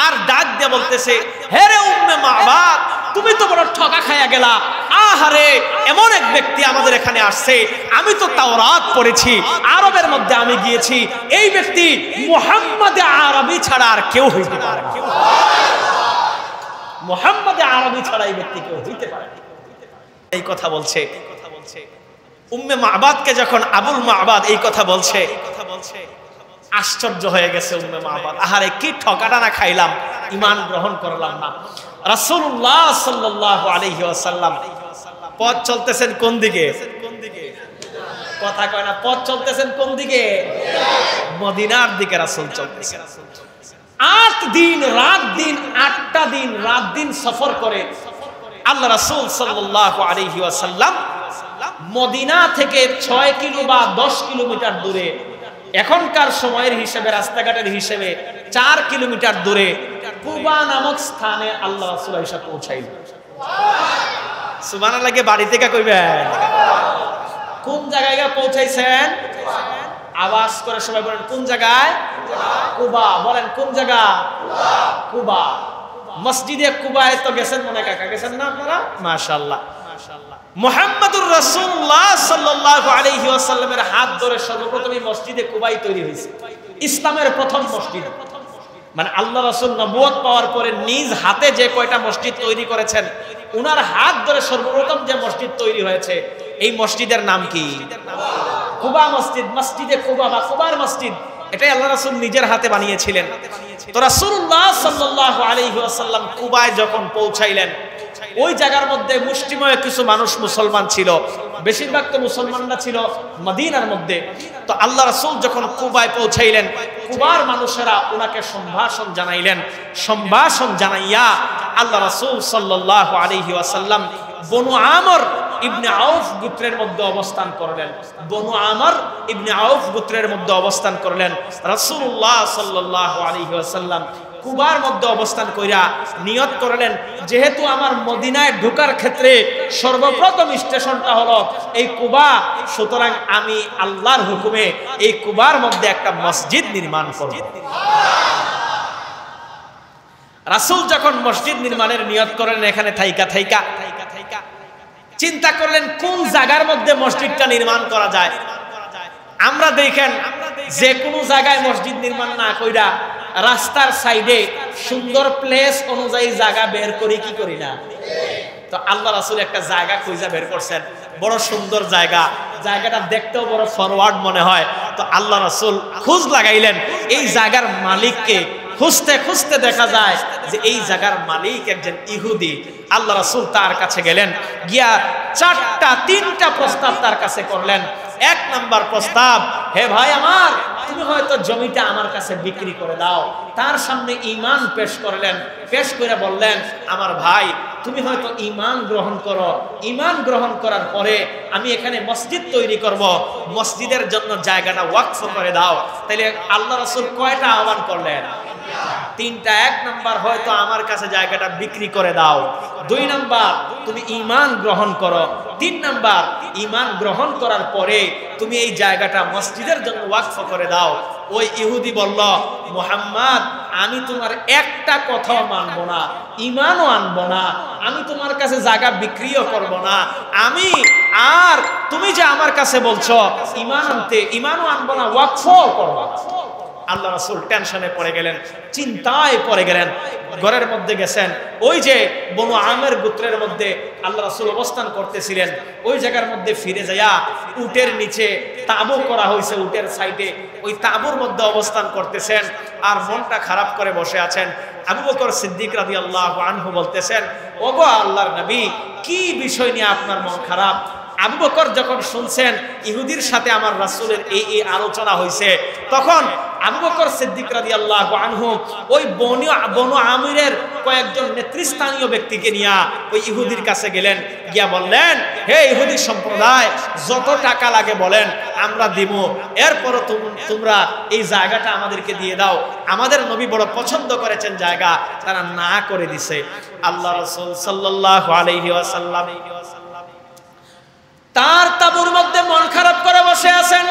আর ডাক দিয়ে বলতেছে, হে রে উম্মে মা'বাদ, তুমি তো বড় ঠকা খাইয়া গেলা। আহারে, এমন এক ব্যক্তি আমাদের এখানে আসছে, আমি তো তাওরাত পড়েছি, আরবের মধ্যে আমি গিয়েছি, এই ব্যক্তি মুহাম্মদ আরবি ছাড়া আর কেউ হইতে পারে না। মুহাম্মদ আরবি ছাড়া এই ব্যক্তি কেউ হইতে পারে না। এই কথা বলছে উম্মে মা'বাদকে যখন আবুল মা'বাদ এই কথা বলছে, আশ্চর্য হয়ে গেছে উম্মে মা'বাদ। আহারে, কি ঠকাটা না খাইলাম, ঈমান গ্রহণ করলাম না। রাসূলুল্লাহ সাল্লাল্লাহু আলাইহি ওয়াসাল্লাম পথ চলতেছেন কোন দিকে? কথা কয় না, পথ চলতেছেন কোন দিকে? মদিনার দিকে রাসূল চলতেছেন। 8 দিন রাত দিন সফর করে আল্লাহ রাসূল সাল্লাল্লাহু আলাইহি ওয়াসাল্লাম মদিনা থেকে 6 কিলো বা 10 কিলোমিটার দূরে, এখনকার সময়ের হিসেবে, রাস্তাঘাটের হিসেবে 4 কিলোমিটার দূরে কুবা নামক স্থানে আল্লাহ রাসূল এসে পৌঁছাইলেন। সুবহানাল্লাহ, বাড়ি থেকে কইবেন কোন জায়গায় পৌঁছাইছেন? আওয়াজ করে সবাই বলেন, কোন জায়গায়? কুবা। বলেন কোন জায়গা? কুবা। মসজিদে কুবায় তো গেছেন মনে কাকা, গেছেন না আপনারা? মাশাআল্লাহ। মুহাম্মদুর রাসূলুল্লাহ সাল্লাল্লাহু আলাইহি ওয়াসাল্লামের হাত ধরে সর্বপ্রথম এই মসজিদে কুবাই তৈরি হয়েছে, ইসলামের প্রথম মসজিদ। মানে আল্লাহ রাসূল নবুয়ত পাওয়ার পরে নিজ হাতে যে কয়টা মসজিদ তৈরি করেছেন, উনার হাত ধরে সর্বপ্রথম যে মসজিদ তৈরি হয়েছে, এই মসজিদের নাম কি? কুবা মসজিদ। মসজিদে কুবা বা কুবার মসজিদ, এটাই আল্লাহ রাসূল নিজের হাতে বানিয়েছিলেন। তো রাসূলুল্লাহ সাল্লাল্লাহু আলাইহি ওয়াসাল্লাম কুবায় যখন পৌঁছাইলেন, ওই জায়গার মধ্যে মুষ্টিময় কিছু মানুষ মুসলমান ছিল, বেশিরভাগ তো মুসলমানরা ছিল মদিনার মধ্যে। তো আল্লাহ রাসূল যখন কুবায় পৌঁছাইলেন, কুবার মানুষেরা ওনাকে সম্ভাষণ জানাইলেন। সম্ভাষণ জানাইয়া আল্লাহ রাসূল সাল্লাল্লাহু আলাইহি ওয়াসাল্লাম বনু আমর ইবনে আউফ গোত্রের মধ্যে অবস্থান করলেন। বনু আমর ইবনে আউফ গোত্রের মধ্যে অবস্থান করলেন। রাসূলুল্লাহ সাল্লাল্লাহু আলাইহি ওয়াসাল্লাম কুবার মধ্যে অবস্থান কইরা নিয়ত করলেন, যেহেতু আমার মদিনায় ঢোকার ক্ষেত্রে সর্বপ্রথম স্টেশনটা হলো এই কুবা, সুতরাং আমি আল্লাহর হুকুমে এই কুবার মধ্যে একটা মসজিদ নির্মাণ করব। রাসূল যখন মসজিদ নির্মাণের নিয়ত করলেন, এখানে থাইকা চিন্তা করলেন কোন জায়গার মধ্যে মসজিদটা নির্মাণ করা যায়। আমরা দেখেন যে কোনো জায়গায় মসজিদ নির্মাণ না কইরা রাস্তার সাইডে সুন্দর প্লেস অনুযায়ী জায়গা বের করি কি করি না। তো আল্লাহ রাসূল একটা জায়গা খুঁজে বের করছেন, বড় সুন্দর জায়গাটা দেখতেও বড় ফরওয়ার্ড মনে হয়। তো আল্লাহ রাসূল খোঁজ লাগাইলেন, এই জায়গার মালিককে খুঁজতে দেখা যায় যে এই জায়গার মালিক একজন ইহুদি। আল্লাহ রাসূল তার কাছে গেলেন, গিয়া তিনটা প্রস্তাব তার কাছে করলেন। এক নাম্বার প্রস্তাব, হে ভাই আমার, তুমি হয়তো জমিটা আমার কাছে বিক্রি করে দাও। তার সামনে ঈমান পেশ করলেন, পেশ করে বললেন, আমার ভাই তুমি হয়তো ঈমান গ্রহণ করো, ঈমান গ্রহণ করার পরে আমি এখানে মসজিদ তৈরি করব, মসজিদের জন্য জায়গাটা ওয়াকফ করে দাও। তাইলে আল্লাহ রাসূল কয়টা আহ্বান করলেন? তিনটা। এক নাম্বার, হয়তো আমার কাছে জায়গাটা বিক্রি করে দাও। দুই নাম্বার, তুমি ঈমান গ্রহণ করো। তিন নাম্বার, ঈমান গ্রহণ করার পরে তুমি এই জায়গাটা মসজিদের জন্য ওয়াকফ করে দাও। ওই ইহুদি বলল, মুহাম্মদ, আমি তোমার একটা কথাও মানব না, ঈমানও আনব না, আমি তোমার কাছে জায়গা বিক্রিও করব না, আমি আর তুমি যে আমার কাছে বলছো ঈমান আনতে, ঈমানও আনব না, ওয়াকফও করব। আল্লাহ রাসূল টেনশনে পড়ে গেলেন, চিন্তায় পড়ে গেলেন। ঘরের মধ্যে গেছেন, ওই যে বনু আমের গোত্রের মধ্যে আল্লাহ রাসূল অবস্থান করতেছিলেন, ওই জায়গার মধ্যে ফিরে যায়া উটের নিচে তাঁবু করা হয়েছে, উটের সাইডে ওই তাঁবুর মধ্যে অবস্থান করতেছেন আর মনটা খারাপ করে বসে আছেন। আবু বকর সিদ্দিক রাদিয়াল্লাহু আনহু বলতেছেন, ওগো আল্লাহর নবী, কি বিষয় নিয়ে আপনার মন খারাপ? আবু বকর যখন শুনছেন ইহুদির সাথে আমার রাসূলের এই আলোচনা হয়েছে, তখন আবু বকর সিদ্দিক রাদিয়াল্লাহু আনহু ওই বনু আমিরের কয়েকজন নেতৃস্থানীয় ব্যক্তিকে নিয়ে ওই ইহুদির কাছে গেলেন, গিয়া বললেন, হে ইহুদি সম্প্রদায়, যত টাকা লাগে বলেন, আমরা দিব, এরপরও তোমরা এই জায়গাটা আমাদেরকে দিয়ে দাও, আমাদের নবী বড় পছন্দ করেছেন জায়গা। তারা না করে দিছে। আল্লাহ রাসূল সাল্লাল্লাহু আলাইহি ওয়াসাল্লাম তার তাঁবুর মধ্যে মন খারাপ করে বসে আছেন।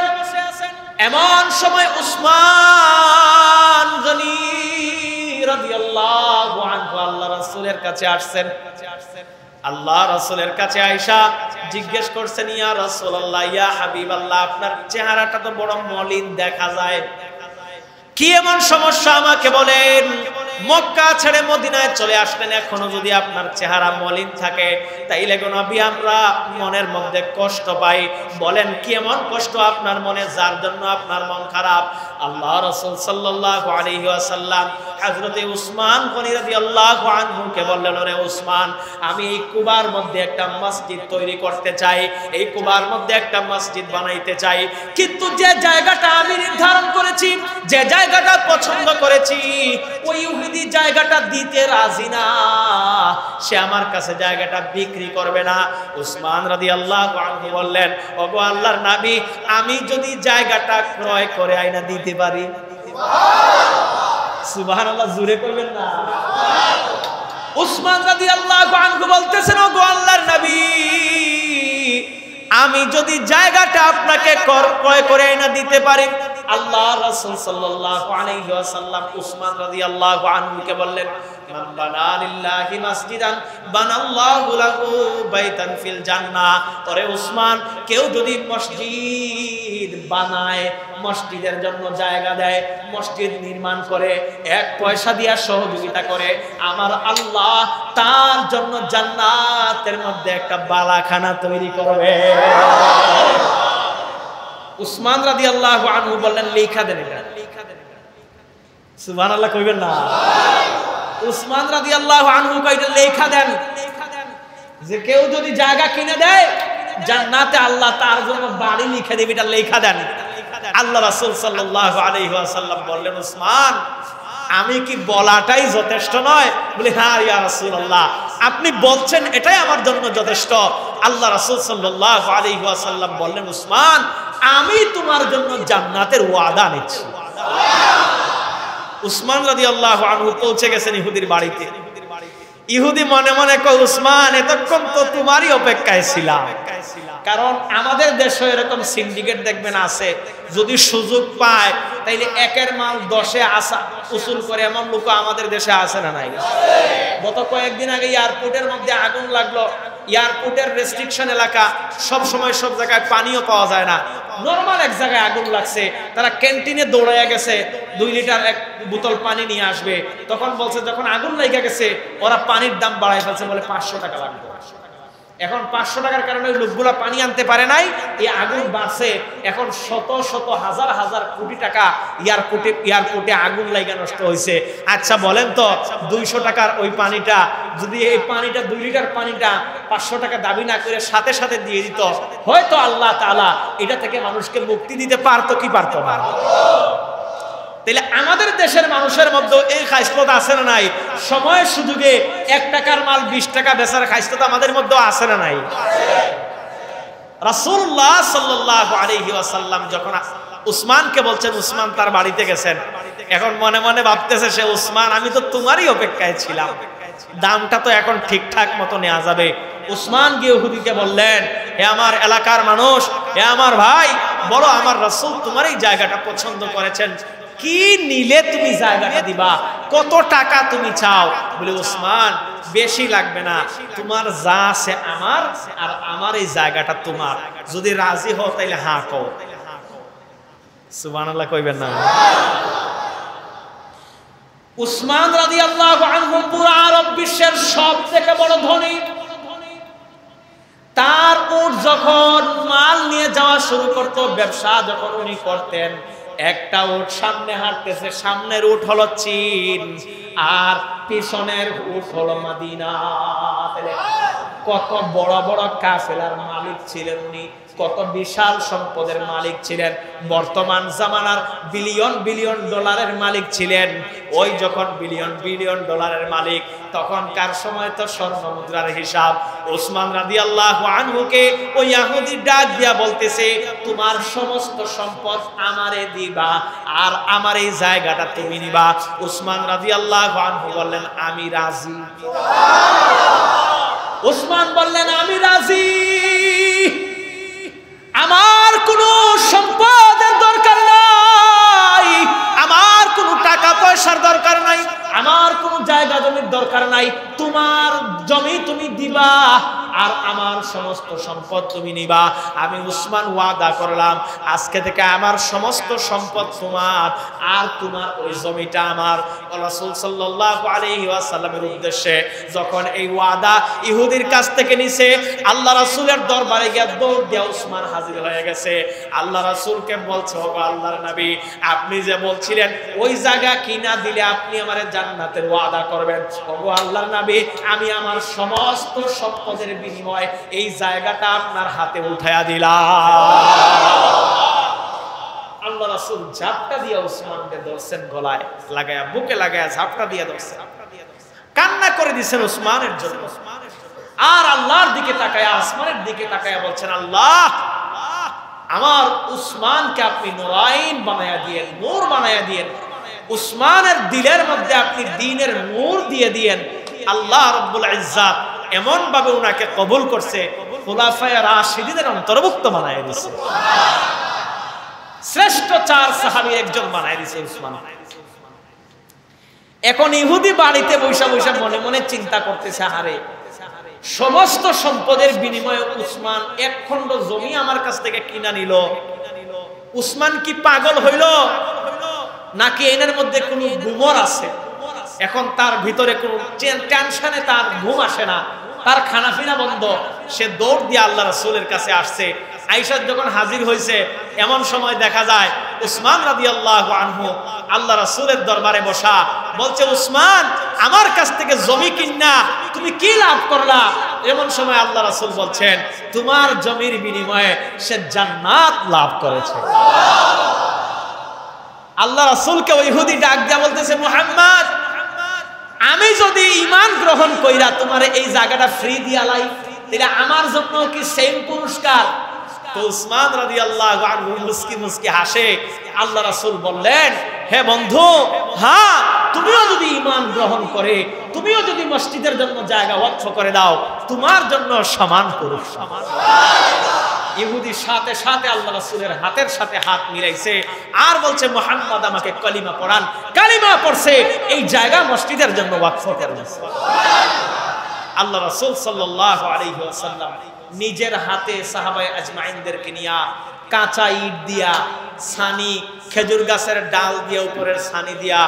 এমন সময় উসমান গনি রাদিয়াল্লাহু আনহু আল্লাহ রাসূলের কাছে আসছেন। আল্লাহ রাসূলের কাছে আয়েশা জিজ্ঞেস করছেন, ইয়া রাসূলুল্লাহ, ইয়া হাবিবাল্লাহ, আপনার চেহারাটা তো বড় মলিন দেখা যায়, কি এমন সমস্যা আমাকে বলেন? মক্কা ছেড়ে মদিনায় চলে আসলেন, এখনো যদি আপনার চেহারা মলিন থাকে তাইলে গো নবী আমরা মনের মধ্যে কষ্ট পাই। বলেন কি এমন কষ্ট আপনার মনে, যার জন্য আপনার মন খারাপ? আল্লাহ রাসূল সাল্লাল্লাহু আলাইহি ওয়াসাল্লাম হযরত উসমান গনি রাদিয়াল্লাহু আনহু কে বললেন, ওরে উসমান, আমি এই কুবার মধ্যে একটা মসজিদ তৈরি করতে চাই, এই কুবার মধ্যে একটা মসজিদ বানাইতে চাই, কিন্তু যে জায়গাটা আমি নির্ধারণ করেছি, যে জায়গাটা পছন্দ করেছি, ওই ইহুদি জায়গাটা দিতে রাজি না, সে আমার কাছে জায়গাটা বিক্রি করবে না। উসমান রাদিয়াল্লাহু আনহু বললেন, ওগো আল্লাহর নবী, আমি যদি জায়গাটা ক্রয় করে আইনা দিতে পারি। সুবহানাল্লাহ, জোরে করবেন না। উসমান রাদিয়াল্লাহু আনহু বলতেছেন, ওগো আল্লাহর নবী, আমি যদি জায়গাটা আপনাকে ক্রয় করে আইনা দিতে পারি। আল্লাহ রাসূল সাল্লাল্লাহু আলাইহি ওয়াসাল্লাম উসমান রাদিয়াল্লাহু আনহুকে বললেন, মান বানা লিল্লাহি মাসজিদান বানাল্লাহু লাহু বাইতান ফিল জান্নাহ। ওরে উসমান, কেউ যদি মসজিদ বানায়, মসজিদের জন্য জায়গা দেয়, মসজিদ নির্মাণ করে, এক পয়সা দিয়া সহযোগিতা করে, আমার আল্লাহ তার জন্য জান্নাতের মধ্যে একটা বালাখানা তৈরি করবে। উসমান রাদিয়াল্লাহু আনহু বললেন, লেখা দেন এটা। সুবহানাল্লাহ কইবেন না। উসমান রাদিয়াল্লাহু আনহু কইলেন, লেখা দেন যে কেউ যদি জায়গা কিনে দেয়, জান্নাতে আল্লাহ তার জন্য বাড়ি লিখে দেবে, এটা লেখা দেন। আল্লাহ রাসূল সাল্লাল্লাহু আলাইহি ওয়াসাল্লাম বললেন, উসমান, আমি কি বলাটাই যথেষ্ট নয়? বলে, হ্যাঁ ইয়া রাসূলুল্লাহ, আপনি বলছেন এটাই আমার জন্য যথেষ্ট। আল্লাহ রাসূল সাল্লাল্লাহু আলাইহি ওয়াসাল্লাম বললেন, উসমান, আমি তোমার জন্য জান্নাতের ওয়াদা নিচ্ছি। উসমান রাদিয়াল্লাহু আনহু পৌঁছে গেছেন ইহুদির বাড়িতে। ইহুদি মনে মনে কয়, উসমান এতক্ষণ তো তোমারই অপেক্ষায় ছিলাম, কারণ আমাদের দেশে এরকম সিন্ডিকেট দেখবেন আছে, যদি সুযোগ পায় তাইলে একের মাল 10-এ আসা উসুল করে, এমন লোক আমাদের দেশে আছে না নাই? গত কয়েকদিন আগে এয়ারপোর্টের মধ্যে আগুন লাগলো। এয়ারপোর্টের রেস্ট্রিকশন এলাকা, সব সময় সব জায়গায় পানিও পাওয়া যায় না। নরমাল এক জায়গায় আগুন লাগছে, তারা ক্যান্টিনে দৌড়াইয়া গেছে 2 লিটার এক বোতল পানি নিয়ে আসবে। তখন বলছে যখন আগুন লেগে গেছে ওরা পানির দাম বাড়ায় ফেলছে, বলে 500 টাকা লাগবে। এখন 500 টাকার কারণে ওই লোকগুলা পানি আনতে পারে নাই, এই আগুন বাড়ছে। এখন শত শত হাজার হাজার কোটি টাকা এয়ারপোর্টে আগুন লাগা নষ্ট হয়েছে। আচ্ছা বলেন তো, 200 টাকার ওই পানিটা যদি, এই পানিটা 2 লিটার পানিটা 500 টাকা দাবি না করে সাথে সাথে দিয়ে দিত, হয়তো আল্লাহ তাআলা এটা থেকে মানুষকে মুক্তি দিতে পারতো কি পারতো না? তাইলে আমাদের দেশের মানুষের মধ্যে এই খাইসলত আছে না নাই? সময় সুযোগে 1 টাকার মাল 20 টাকা বেচার খাইসলত আমাদের মধ্যে আছে না নাই? রাসূলুল্লাহ সাল্লাল্লাহু আলাইহি ওয়াসাল্লাম যখন উসমানকে বলছেন, উসমান তার বাড়িতে গেছেন, এখন মনে মনে ভাবতেছে সে, উসমান আমি তো তোমারই অপেক্ষায় ছিলাম, দামটা তো এখন ঠিকঠাক মতো নেওয়া যাবে। উসমান গিয়ে ইহুদিকে বললেন, হে আমার এলাকার মানুষ, হে আমার ভাই, বলো আমার রাসূল তোমার এই জায়গাটা পছন্দ করেছেন, কি নিলে তুমি জায়গাটা দিবা, কত টাকা তুমি চাও? বলে, উসমান বেশি লাগবে না, তোমার যা আছে আমার, আর আমার এই জায়গাটা তোমার, যদি রাজি হও তাইলে হ্যাঁ কও। সুবহানাল্লাহ কইবেন না? উসমান রাদিয়াল্লাহু আনহু পুরা আরব বিশ্বের সবথেকে বড় ধনী। তার উট যখন মাল নিয়ে যাওয়া শুরু করত, ব্যবসা যখন উনি করতেন, একটা উট সামনে হাঁটতেছে, সামনের উট হলো চীন আর পিছনের উট হলো মদিনা। কত বড় বড় কাফেলার মালিক ছিলেন উনি, কত বিশাল সম্পদের মালিক ছিলেন, বর্তমান জামানার বিলিয়ন বিলিয়ন ডলারের মালিক ছিলেন। ওই যখন বিলিয়ন বিলিয়ন ডলারের মালিক, তখনকার সময় তো স্বর্ণ মুদ্রার হিসাব। উসমান রাদিয়াল্লাহু আনহুকে ওই ইহুদি ডাক দিয়া বলতেছে, তোমার সমস্ত সম্পদ আমারে দিবা আর আমার এই জায়গাটা তুমি নিবা। উসমান রাদিয়াল্লাহু আনহু বললেন, আমি রাজি। উসমান বললেন, আমি রাজি, আমার কোনো সম্পদের দরকার নাই, আমার কোনো টাকা পয়সার দরকার নাই, আমার কোনো জায়গা জমির দরকার নাই, তোমার জমি তুমি দিবা আর আমার সমস্ত সম্পদ তুমি নিবা। আমি উসমান ওয়াদা করলাম, আজকে থেকে আমার সমস্ত সম্পদ তোমার আর তোমার ওই জমিটা আমার। রাসূল সাল্লাল্লাহু আলাইহি ওয়াসাল্লামের উদ্দেশ্যে যখন এই ওয়াদা ইহুদির কাছ থেকে নিছে, আল্লাহ রাসূলের দরবারে গিয়ে দৌড় দিয়া উসমান হাজির হয়ে গেছে। আল্লাহ রাসূলকে বলছে, ও আল্লাহর নবী, আপনি যে বলছিলেন ওই জায়গা কিনা দিলে আপনি আমারে জান্নাতের ওয়াদা করবেন, ও আল্লাহর নবী, আমি আমার সমস্ত সম্পদের বিনিময়ে এই জায়গাটা আপনার হাতে উঠায়া দিলাম। আল্লাহ রাসূল ঝাপটা দিয়ে উসমানকে ধরছেন, গলায় লাগায়া, বুকে লাগায়া ঝাপটা দিয়ে ধরছেন, কান্না করে দিয়েছেন উসমানের জন্য। আর আল্লাহর দিকে তাকায়া, আসমানের দিকে তাকায়া বলছেন, আল্লাহ, আমার উসমানকে আপনি নূরাইন বানায়া দিয়েন, নূর বানায়া দিয়েন, উসমানের দিলের মধ্যে আপনি দ্বীনের নূর দিয়ে দিয়েন। আল্লাহ রাব্বুল ইজ্জাত এমন ভাবে উনাকে কবুল করছে, খুলাফায়ে রাশিদিনের অন্তর্ভুক্ত বানায়া দিয়েছে, শ্রেষ্ঠ 4 সাহাবীর একজন বানায়া দিয়েছে উসমান। এখন ইহুদি বাড়িতে বৈশা বৈশা মনে মনে চিন্তা করতেছে, আরে সমস্ত সম্পদের বিনিময়ে উসমান 1 খণ্ড জমি আমার কাছ থেকে কিনা নিল, উসমান কি পাগল হইল নাকি এর মধ্যে কোনো গুমর আছে? এখন তার ভিতরে কোনো টেনশনে তার ঘুম আসে না, তার খানাপিনা বন্ধ। সে দৌড় দিয়ে আল্লাহ রাসূলের কাছে আসছে। আয়েশা যখন হাজির হয়েছে, এমন সময় দেখা যায় উসমান রাদিয়াল্লাহু আনহু আল্লাহ রাসূলের দরবারে বসা, বলছে, উসমান, আমার কাছ থেকে জমি কিনা তুমি কি লাভ করলা? এমন সময় আল্লাহ রাসূল বলছেন, তোমার জমির বিনিময়ে সে জান্নাত লাভ করেছে। আল্লাহ রাসূলকে ওই ইহুদি ডাক দিয়া বলতেছে, মুহাম্মদ, আমি যদি ঈমান গ্রহণ কইরা তোমার এই জায়গাটা ফ্রি দিয়া লাই, তাহলে আমার জন্য কি সেম পুরস্কার? তো উসমান রাদিয়াল্লাহু আনহু মুস্কি মুস্কি হাসে। আল্লাহ রাসূল বললেন, হে বন্ধু, হ্যাঁ তুমিও যদি ঈমান গ্রহণ করে, তুমিও যদি মসজিদের জন্য জায়গা ওয়াকফ করে দাও, তোমার জন্য সমান পুরুষ। ইহুদির সাথে সাথে আল্লাহ রাসূলের হাতের সাথে হাত মিলাইছে আর বলছে মুহাম্মদ আমাকে কালিমা পড়ান। কালিমা পড়ছে, এই জায়গা মসজিদের জন্য ওয়াকফ করে দিয়েছে। আল্লাহ রাসূল সাল্লাল্লাহু আলাইহি ওয়াসাল্লাম নিজের হাতে সাহাবায়ে আজমাইনদেরকে নিয়া কাঁচা ইট দিয়া, ছানি, খেজুর গাছের ডাল দিয়া, উপরের ছানি দিয়া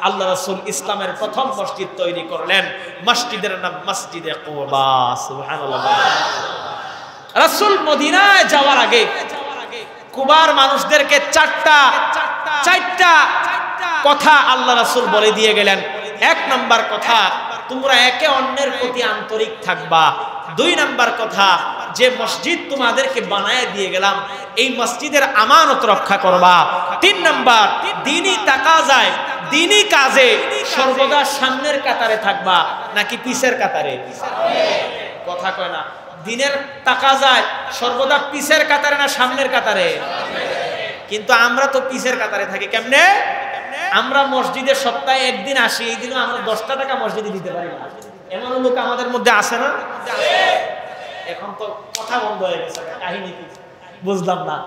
আল্লাহ রাসূল ইসলামের প্রথম মসজিদ তৈরি করলেন। মসজিদের নাম মসজিদে কুবা। সুবহানাল্লাহ। রাসূল মদিনায় যাওয়ার আগে কুবার মানুষদেরকে চারটা কথা আল্লাহ রাসূল বলে দিয়ে গেলেন। এক নাম্বার কথা, তোমরা একে অন্যের প্রতি আন্তরিক থাকবা। দুই নাম্বার কথা, যে মসজিদ তোমাদেরকে বানায় দিয়ে গেলাম এই মসজিদের আমানত রক্ষা করবা। তিন নাম্বার, দ্বীনি তাকাজায়, দ্বীনি কাজে সর্বদা সামনের কাতারে থাকবা নাকি পিছের কাতারে? কথা কয় না। দ্বীনের তাকাজায় সর্বদা পিছের কাতারে না সামনের কাতারে? কিন্তু আমরা তো পিছের কাতারে থাকি। কেমনে? আমরা মসজিদে সপ্তাহে একদিন আসি, এই দিনও আমরা 10 টাকা মসজিদে দিতে পারি না। এমন লোক আমাদের মধ্যে আছে না? এখন তো কথা বন্ধ হয়ে গেছে, কাহিনী কি বুঝলাম না।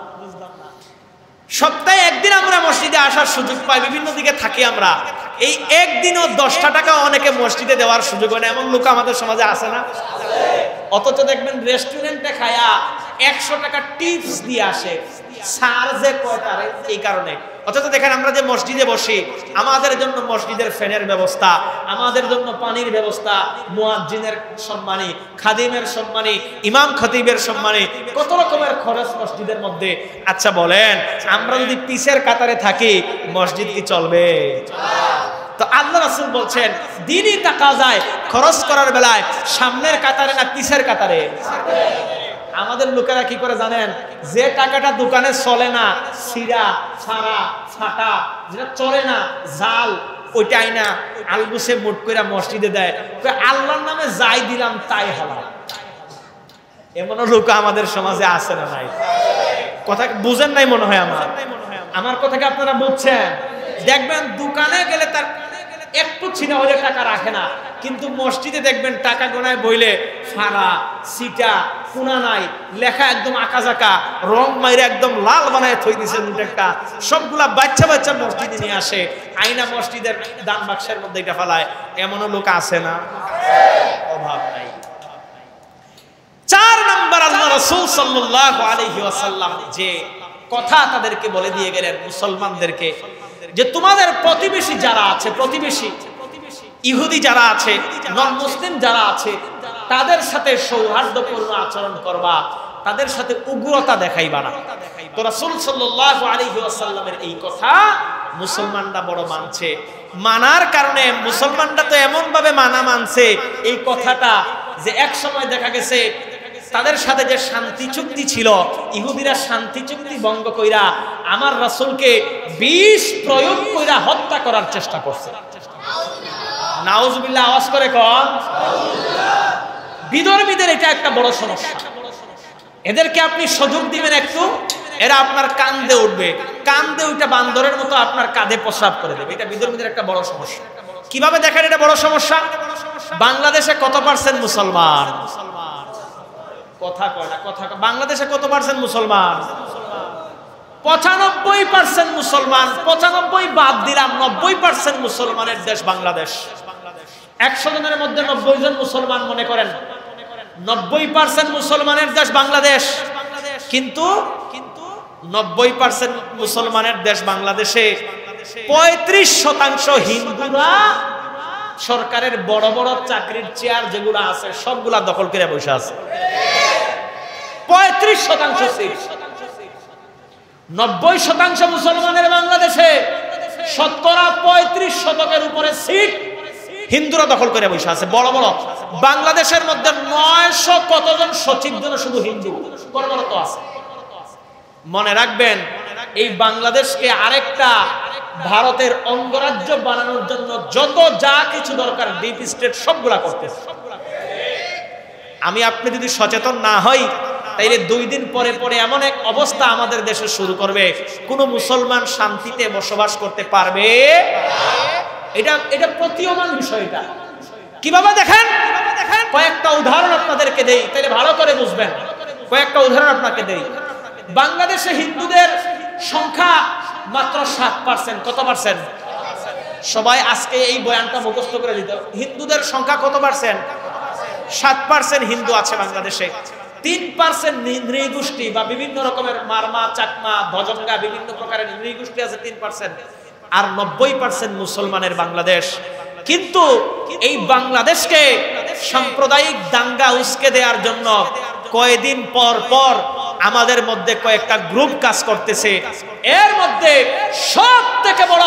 সপ্তাহে একদিন আমরা মসজিদে আসার সুযোগ পাই, বিভিন্ন দিকে থাকি আমরা, এই একদিনও 10 টাকা অনেকে মসজিদে দেওয়ার সুযোগ হয় না। এমন লোক আমাদের সমাজে আছে না? অথচ দেখবেন রেস্টুরেন্টে খায়া 100 টাকা টিপস দিয়ে আসে, চার্জে কয়টারে এই কারণে। অথচ দেখেন আমরা যে মসজিদে বসি, আমাদের জন্য মসজিদের ফ্যানের ব্যবস্থা, আমাদের জন্য পানির ব্যবস্থা, মুয়াজ্জিনের সম্মানী, খাদিমের সম্মানী, ইমাম খতিবের সম্মানী, কত রকমের খরচ মসজিদের মধ্যে। আচ্ছা বলেন, আমরা যদি পিছের কাতারে থাকি মসজিদ কি চলবে? তো আল্লাহ রাসূল বলছেন দ্বীনি তাকাজায় খরচ করার বেলায় সামনের কাতারে না পিছের কাতারে? আমাদের লোকেরা কি করে জানেন? যে টাকাটা দোকানে চলে না, ছিঁড়া ছাড়া ফাটা, যেটা চলে না, জাল, ওইটা আইনা আলগুছে মোট করে মসজিদে দেয়। আল্লাহর নামে যাই দিলাম তাই হালাল। এমন লোক আমাদের সমাজে আছে না নাই? কথা বুঝেন নাই মনে হয়। আমার কথা কি আপনারা বুঝছেন? দেখবেন দোকানে গেলে তার একটু ছিনা হলে টাকা রাখে না, কিন্তু মসজিদে দেখবেন টাকা গোনায় বইলে ফাড়া, সিটা, কোনা নাই, লেখা একদম আঁকাজাকা, রং মাইরে একদম লাল বানায় থই দিছে নোটেরটা, সবগুলা বাচ্চা বাচ্চা মসজিদে নিয়ে আসে, আইনা মসজিদের দান বাক্সের মধ্যে এটা ফেলায়। এমনও লোক আছে না? অভাব নাই। 4 নাম্বার, আল্লাহ রাসূল সাল্লাল্লাহু আলাইহি ওয়াসাল্লাম যে কথা তাদেরকে বলে দিয়ে গেলেন মুসলমানদেরকে, যে তোমাদের প্রতিবেশী যারা আছে, প্রতিবেশী ইহুদি যারা আছে, নন মুসলিম যারা আছে, তাদের সাথে সৌহার্দ্যপূর্ণ আচরণ করবা, তাদের সাথে উগ্রতা দেখাইবা না। তো রাসূল সাল্লাল্লাহু আলাইহি ওয়াসাল্লামের এই কথা মুসলমানরা বড় মানছে। মানার কারণে মুসলমানরা তো এমন ভাবে মানছে এই কথাটা, যে এক সময় দেখা গেছে তাদের সাথে যে শান্তি চুক্তি ছিল, ইহুদিরা শান্তি চুক্তি ভঙ্গ কইরা আমার রাসূলকে বিষ প্রয়োগ কইরা হত্যা করার চেষ্টা করছে। নাউজুবিল্লাহ, আওয়াজ করে কোন? বিধর্মীদের এটা একটা বড় সমস্যা। এদেরকে আপনি সুযোগ দিবেন একটু, এরা আপনার কান্দে উঠবে, কান্দে ওইটা বান্দরের মতো আপনার কাঁধে প্রস্রাব করে দেবে। এটা বিধর্মীদের একটা বড় সমস্যা। কিভাবে দেখেন এটা বড় সমস্যা? বাংলাদেশে কত পার্সেন্ট মুসলমান? কথা কয় না, কথা কয়। বাংলাদেশে কত পার্সেন্ট মুসলমান? 95% মুসলমান। 95 বাদ দিলাম, 90% মুসলমানের দেশ বাংলাদেশ। 100 জনের মধ্যে 90 জন মুসলমান মনে করেন, 90% মুসলমানের দেশ বাংলাদেশ। কিন্তু 90% মুসলমানের দেশ বাংলাদেশে 35% হিন্দুরা সরকারের বড় বড় চাকরির চেয়ার যেগুলো আছে সবগুলা দখল করে বসে আছে। 35% সিট। 90% মুসলমানের বাংলাদেশে শতকরা 35% উপরে সিট হিন্দুরা দখল করে বসে আছে, বড় বড়। বাংলাদেশের মধ্যে 900 কতজন সচিব জন শুধু হিন্দু কর্মরত আছে। মনে রাখবেন, এই বাংলাদেশকে আরেকটা ভারতের অঙ্গরাজ্য বানানোর জন্য যত যা কিছু দরকার ডিপ স্টেট সবগুলা করতেছে। আমি আপনি যদি সচেতন না হই তাইলে 2 দিন পরে পরে এমন এক অবস্থা আমাদের দেশে শুরু করবে, কোন মুসলমান শান্তিতে বসবাস করতে পারবে? এটা প্রতীয়মান বিষয়টা কিভাবে দেখেন, কয়েকটা উদাহরণ আপনাদেরকে দেই, তাহলে ভালো করে বুঝবেন। কয়েকটা উদাহরণ আপনাকে দেই। বাংলাদেশে হিন্দুদের সংখ্যা মাত্র 7%। কত পার্সেন্ট? সবাই আজকে এই বয়ানটা মুখস্থ করে দিতে। হিন্দুদের সংখ্যা কত পার্সেন্ট? 7% হিন্দু আছে বাংলাদেশে। 3% নৃগোষ্ঠী বা বিভিন্ন রকমের মারমা, চাকমা, ভজঙ্গা, বিভিন্ন প্রকারের নৃগোষ্ঠী আছে 3%। আর 90% মুসলমানের বাংলাদেশ। কিন্তু এই বাংলাদেশকে সাম্প্রদায়িক দাঙ্গা উস্কে দেওয়ার জন্য কয়েকদিন পর পর আমাদের মধ্যে কয়েকটা গ্রুপ কাজ করতেছে। এর মধ্যে সবথেকে বড়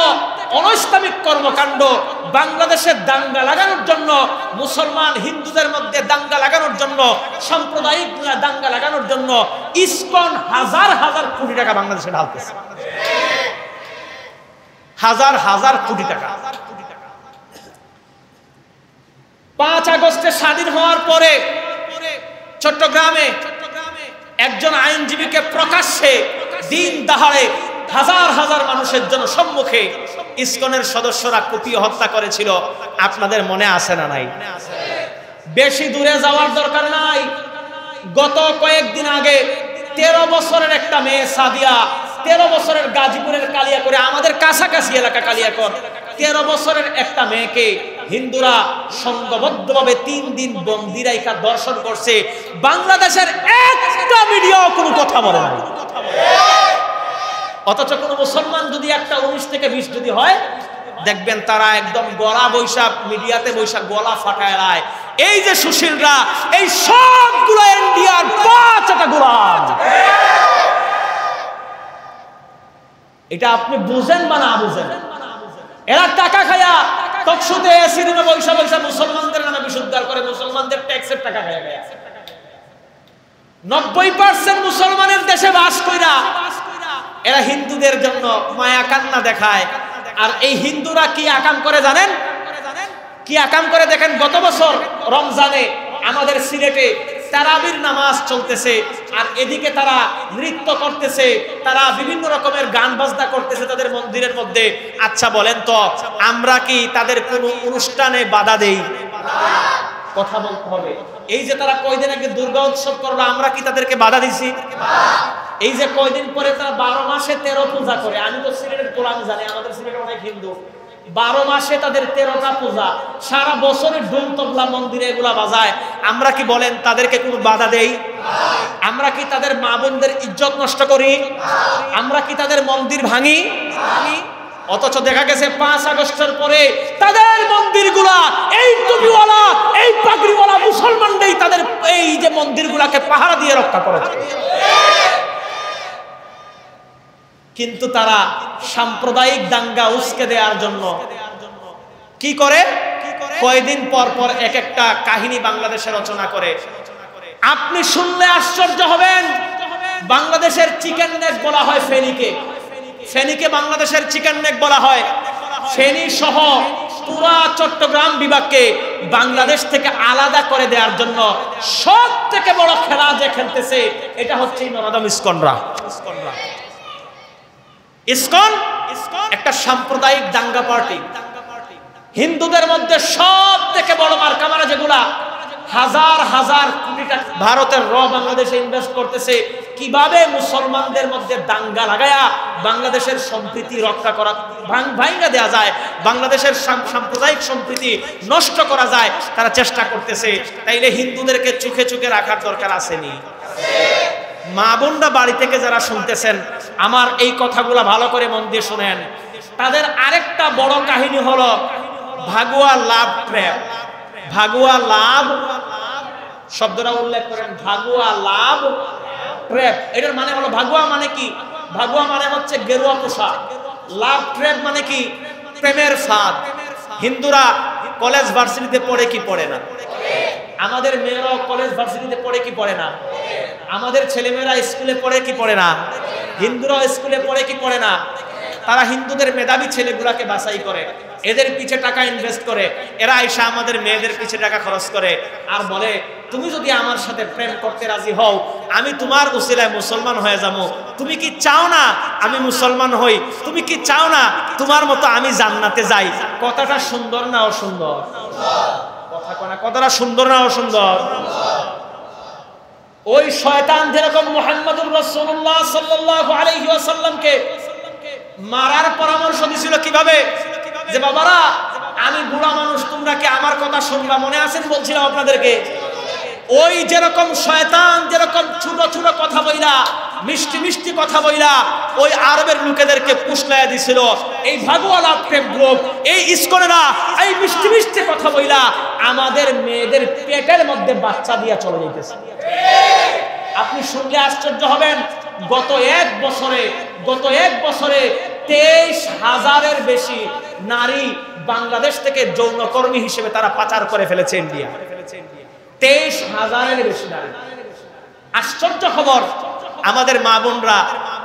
অনৈসলামিক কর্মকাণ্ড, বাংলাদেশে দাঙ্গা লাগানোর জন্য, মুসলমান হিন্দুদের মধ্যে দাঙ্গা লাগানোর জন্য, সাম্প্রদায়িক দাঙ্গা লাগানোর জন্য ইসকন হাজার হাজার কোটি টাকা বাংলাদেশে ঢালতেছে। হাজার হাজার কোটি টাকা। 5 আগস্টে স্বাধীন হওয়ার পরে চট্টগ্রামে একজন আইনজীবীকে প্রকাশ্যে দিন দাহাড়ে হাজার হাজার মানুষের জন্য সম্মুখে ইসকনের সদস্যরা কুপিয়ে হত্যা করেছিল। আপনাদের মনে আছে না নাই? বেশি দূরে যাওয়ার দরকার নাই। গত কয়েকদিন আগে 13 বছরের একটা মেয়ে সাদিয়া, 13 বছরের গাজীপুরের কালিয়াকরে, আমাদের কাছাকাছি এলাকা কালিয়াকর, 13 বছরের একটা মেয়েকে হিন্দুরা সংঘবদ্ধভাবে 3 দিন বন্দি রাইখা দর্শন করছে। বাংলাদেশের একটা মিডিয়াও কোনো কথা বলে না। অথচ কোন মুসলমান যদি একটা 19 থেকে 20 যদি হয়, দেখবেন তারা একদম গলা বৈশাখ মিডিয়াতে বৈশাখ গলা ফাটায় রায়। এই যে সুশীলরা, এই সবগুলো ইন্ডিয়ার 5টা গোলাম। এটা আপনি বুঝেন বা না বুঝেন, এরা টাকা খায়া তকসুতে সিনেমা বৈশা বৈশা মুসলমানদের নামে বিশুদ্ধার করে, মুসলমানদের ট্যাক্সের টাকা খায়া গায়া। 90% মুসলমানের দেশে বাস কইরা এরা হিন্দুদের জন্য মায়া কান্না দেখায়। আর এই হিন্দুরা কি আকাম করে জানেন? কি আকাম করে দেখেন, গত বছর রমজানে আমাদের সিলেটে তারাবির নামাজ চলতেছে, আর এদিকে তারা নৃত্য করতেছে, তারা বিভিন্ন রকমের গান বাজনা করতেছে তাদের মন্দিরের মধ্যে। আচ্ছা বলেন তো, আমরা কি তাদের কোনো অনুষ্ঠানে বাধা দেই? কথা বলতে হবে। এই যে তারা কয়দিন আগে দুর্গা উৎসব করলো, আমরা কি তাদেরকে বাধা দিছি? এই যে কয়দিন পরে তারা 12 মাসে 13 পূজা করে। আমি তো সিলেটের কোরআন জানি, আমাদের সিলেটে অনেক হিন্দু। 12 মাসে তাদের 13টা পূজা, সারা বছরের ঢোল তবলা মন্দিরে এগুলা বাজায়। আমরা কি বলেন তাদেরকে কোনো বাধা দেই? আমরা কি তাদের মা বোনদের ইজ্জত নষ্ট করি? আমরা কি তাদের মন্দির ভাঙি? অথচ দেখা গেছে 5 আগস্টের পরে তাদের মন্দিরগুলা, এই টুপিওয়ালা, এই পাগড়িওয়ালা মুসলমানরাই তাদের এই যে মন্দিরগুলাকে পাহারা দিয়ে রক্ষা করেছে। কিন্তু তারা সাম্প্রদায়িক দাঙ্গা উস্কে দেওয়ার জন্য কি করে? কয়দিন পর পর এক একটা কাহিনী বাংলাদেশে রচনা করে। আপনি শুনলে আশ্চর্য হবেন। বাংলাদেশের চিকেন নেক বলা হয় ফেনীকে। ফেনীকে বাংলাদেশের চিকেন নেক বলা হয়। ফেনী সহ পুরা চট্টগ্রাম বিভাগকে বাংলাদেশ থেকে আলাদা করে দেওয়ার জন্য সব থেকে বড় খেলা যে খেলতেছে, এটা হচ্ছে নরাদম ইসকনরা। ইসকন একটা সাম্প্রদায়িক দাঙ্গা পার্টি। হিন্দুদের মধ্যে সব থেকে বড় মার্কা মারা যেগুলা, হাজার হাজার কোটি টাকা ভারতের বাংলাদেশে ইনভেস্ট করতেছে কিভাবে মুসলমানদের মধ্যে দাঙ্গা লাগায়া বাংলাদেশের সম্প্রীতি রক্ষা করা, ভাঙা দেওয়া যায়, বাংলাদেশের সাম্প্রদায়িক সম্প্রীতি নষ্ট করা যায়, তারা চেষ্টা করতেছে। তাইলে হিন্দুদেরকে চোখে চোখে রাখার দরকার আসেনি? মা বোনরা বাড়ি থেকে যারা শুনতেছেন, আমার এই কথাগুলা ভালো করে মন দিয়ে শুনেন। তাদের আরেকটা বড় কাহিনী হলো ভাগুয়া লাভ ট্র্যাপ। ভাগুয়া লাভ শব্দটা উল্লেখ করেন, ভাগুয়া লাভ ট্র্যাপ। এটার মানে হলো, ভাগুয়া মানে কি? ভাগুয়া মানে হচ্ছে গেরুয়া পোশাক। লাভ ট্র্যাপ মানে কি? প্রেমের ফাঁদ। হিন্দুরা কলেজ ভার্সিটিতে পড়ে কি পড়ে না? আমাদের মেয়েরাও কলেজ ভার্সিটিতে পড়ে কি পড়ে না? আমাদের ছেলেমেয়েরা স্কুলে পড়ে কি পড়ে না? হিন্দুরাও স্কুলে পড়ে কি পড়ে না? তারা হিন্দুদের মেধাবী ছেলেগুলাকে বাছাই করে, এদের পিছে টাকা ইনভেস্ট করে, এরা এসে আমাদের মেয়েদের পিছে টাকা খরচ করে আর বলে তুমি যদি আমার সাথে প্রেম করতে রাজি হও আমি তোমার উসিলায় মুসলমান হয়ে যাবো। তুমি কি চাও না আমি মুসলমান হই? তুমি কি চাও না তোমার মতো আমি জান্নাতে যাই? কথাটা সুন্দর না অসুন্দর? কথা কয় না, কথাটা সুন্দর না অসুন্দর? ওই শয়তান যেরকম মুহাম্মদুর রাসূলুল্লাহ সাল্লাল্লাহু আলাইহি ওয়াসাল্লামকে মারার পরামর্শ দিছিল কিভাবে, যে বাবারা আমি বুড়া মানুষ, তোমরা কি আমার কথা শুনবা? মনে আছেন বলছিলাম আপনাদেরকে। ওই যেরকম শয়তান যেরকম ছোট ছোট কথা বইলা, মিষ্টি মিষ্টি কথা বইলা ওই আরবের লোকেদেরকে পুষলাইয়া দিছিল, এই ভাগওয়ালা প্রেম গ্রুপ, এই ইসকনেরা এই মিষ্টি মিষ্টি কথা বইলা আমাদের মেয়েদের পেটের মধ্যে বাচ্চা দিয়া চলে যাইতেছে। আপনি শুনলে আশ্চর্য হবেন, গত এক বছরে 23,000-এর বেশি নারী বাংলাদেশ থেকে যৌনকর্মী হিসেবে তারা পাচার করে ফেলেছে ইন্ডিয়া। 23,000-এর বেশি নারী। আশ্চর্য খবর, আমাদের মা বোনরা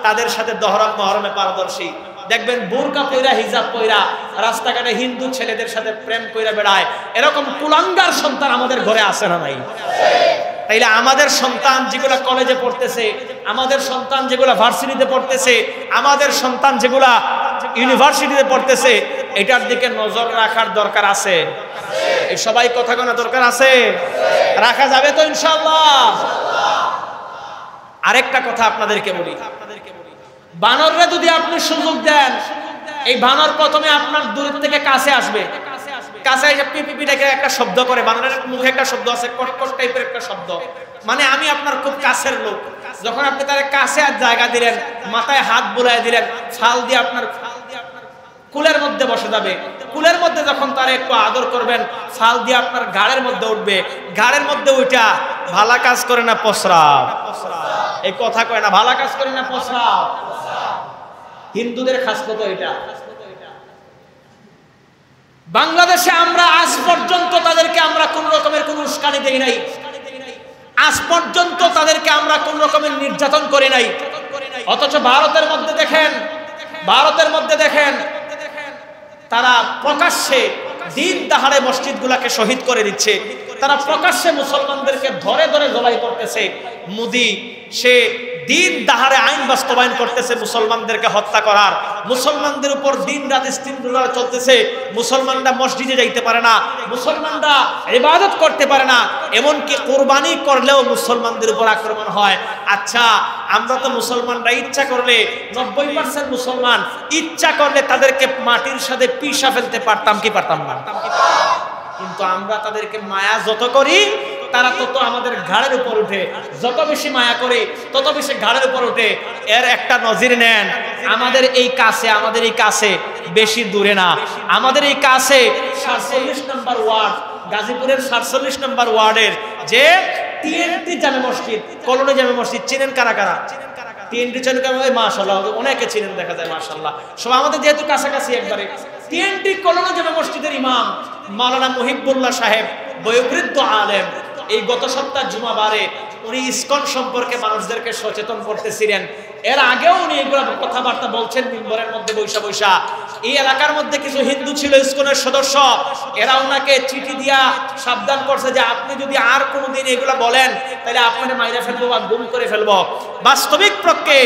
তাদের সাথে দহরম মহরমে পারদর্শী। দেখবেন বোরকা পয়রা হিজাব পয়রা রাস্তাঘাটে হিন্দু ছেলেদের সাথে প্রেম কইরা বেড়ায়। এরকম কুলাঙ্গার সন্তান আমাদের ঘরে আছে না নাই? তাইলে আমাদের সন্তান যেগুলা কলেজে পড়তেছে, আমাদের সন্তান যেগুলা ভার্সিটিতে পড়তেছে, আমাদের সন্তান যেগুলা ইউনিভার্সিটিতে পড়তেছে, এটার দিকে নজর রাখার দরকার আছে। এই সবাই কথা কোনা দরকার আছে, রাখা যাবে তো ইনশাআল্লাহ। আরেকটা কথা আপনাদেরকে বলি, বানররে যদি আপনি সুযোগ দেন, এই বানর প্রথমে আপনার দূর থেকে কাছে আসবে, কাছে এসে পিপি ডেকে একটা শব্দ করে, বানরের মুখে একটা শব্দ আছে কটকট টাইপের একটা শব্দ, মানে আমি আপনার খুব কাছের লোক। যখন আপনি তার কাছে আর জায়গা দিলেন, মাথায় হাত বুলাই দিলেন, ছাল দিয়ে আপনার কুলের মধ্যে বসে যাবে। কুলের মধ্যে যখন তার একটু আদর করবেন, ছাল দিয়ে আপনার ঘাড়ের মধ্যে উঠবে। ঘাড়ের মধ্যে উঠা ভালা কাজ করে না প্রস্রাব? এই কথা কয় না, ভালা কাজ করে না প্রস্রাব? হিন্দুদের খাসলত এটা। বাংলাদেশে আমরা আজ পর্যন্ত তাদেরকে আমরা কোন রকমের কোন উস্কানি দেই নাই, আজ পর্যন্ত তাদেরকে আমরা কোন রকমের নির্যাতন করি নাই। অথচ ভারতের মধ্যে দেখেন তারা প্রকাশ্যে দিন দাহাড়ে মসজিদগুলোকে শহীদ করে দিচ্ছে, তারা প্রকাশ্যে মুসলমানদেরকে ধরে ধরে জবাই করতেছে। মোদি সে দিন দাহাড়ে আইন বাস্তবায়ন করতেছে মুসলমানদেরকে হত্যা করার, মুসলমানদের উপর দিন রাত ইস্তিনজার চলতেছে। মুসলমানরা মসজিদে যাইতে পারে না, মুসলমানরা ইবাদত করতে পারে না, এমনকি কুরবানি করলেও মুসলমানদের উপর আক্রমণ হয়। আচ্ছা, আমরা তো মুসলমানরা ইচ্ছা করলে 90% মুসলমান ইচ্ছা করলে তাদেরকে মাটির সাথে পিষা ফেলতে পারতাম কি পারতাম না? কিন্তু আমরা তাদেরকে মায়া যত করি তারা তত আমাদের ঘাড়ের উপর উঠে, যত বেশি মায়া করি তত বেশি ঘাড়ের উপর উঠে। এর একটা নজির নেন, আমাদের এই কাছে বেশি দূরে না, আমাদের এই কাছে 47 নম্বর ওয়ার্ড, গাজীপুরের 47 নম্বর ওয়ার্ডের যে TNT জামে মসজিদ, কলোনি জামে মসজিদ, চিনেন কারা কারা? TNT মাশাআল্লাহ অনেকে চিনেন দেখা যায়, মাশাআল্লাহ সব আমাদের যেহেতু কাছাকাছি একবারে। TNT কলোনি জামে মসজিদের ইমাম মাওলানা মুহিবুল্লাহ সাহেব, বয়োবৃদ্ধ আলেম, এই গত সপ্তাহ জুমাবারে উনি ইসকন সম্পর্কে মানুষদেরকে সচেতন করতেছিলেন। এর আগেও উনি এগুলো কথাবার্তা বলছেন মিম্বরের মধ্যে বৈশা। এই এলাকার মধ্যে কিছু হিন্দু ছিল ইসকনের সদস্য, এরা ওনাকে চিঠি দিয়া সাবধান করছে যে আপনি যদি আর কোনোদিন এগুলো বলেন তাহলে আপনাকে মাইরা ফেলবো বা গুম করে ফেলবো। বাস্তবিক পক্ষে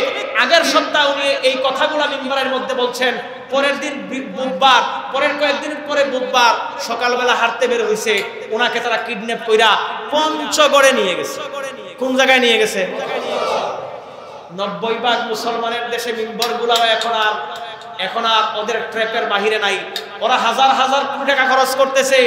আগের সপ্তাহ উনি এই কথাগুলো মিম্বরের মধ্যে বলছেন। পরের দিন বুধবার, পরের কয়েকদিন পরে বুধবার সকালবেলা হাঁটতে বের হয়েছে, ওনাকে তারা কিডন্যাপ কইরা পঞ্চগড়ে নিয়ে গেছে। কোন জায়গায় নিয়ে গেছে? 90% মুসলমানের দেশে মিম্বর গুলাও এখন আর ওদের ট্র্যাপের বাহিরে নাই। ওরা হাজার হাজার কোটি টাকা খরচ করতেছে,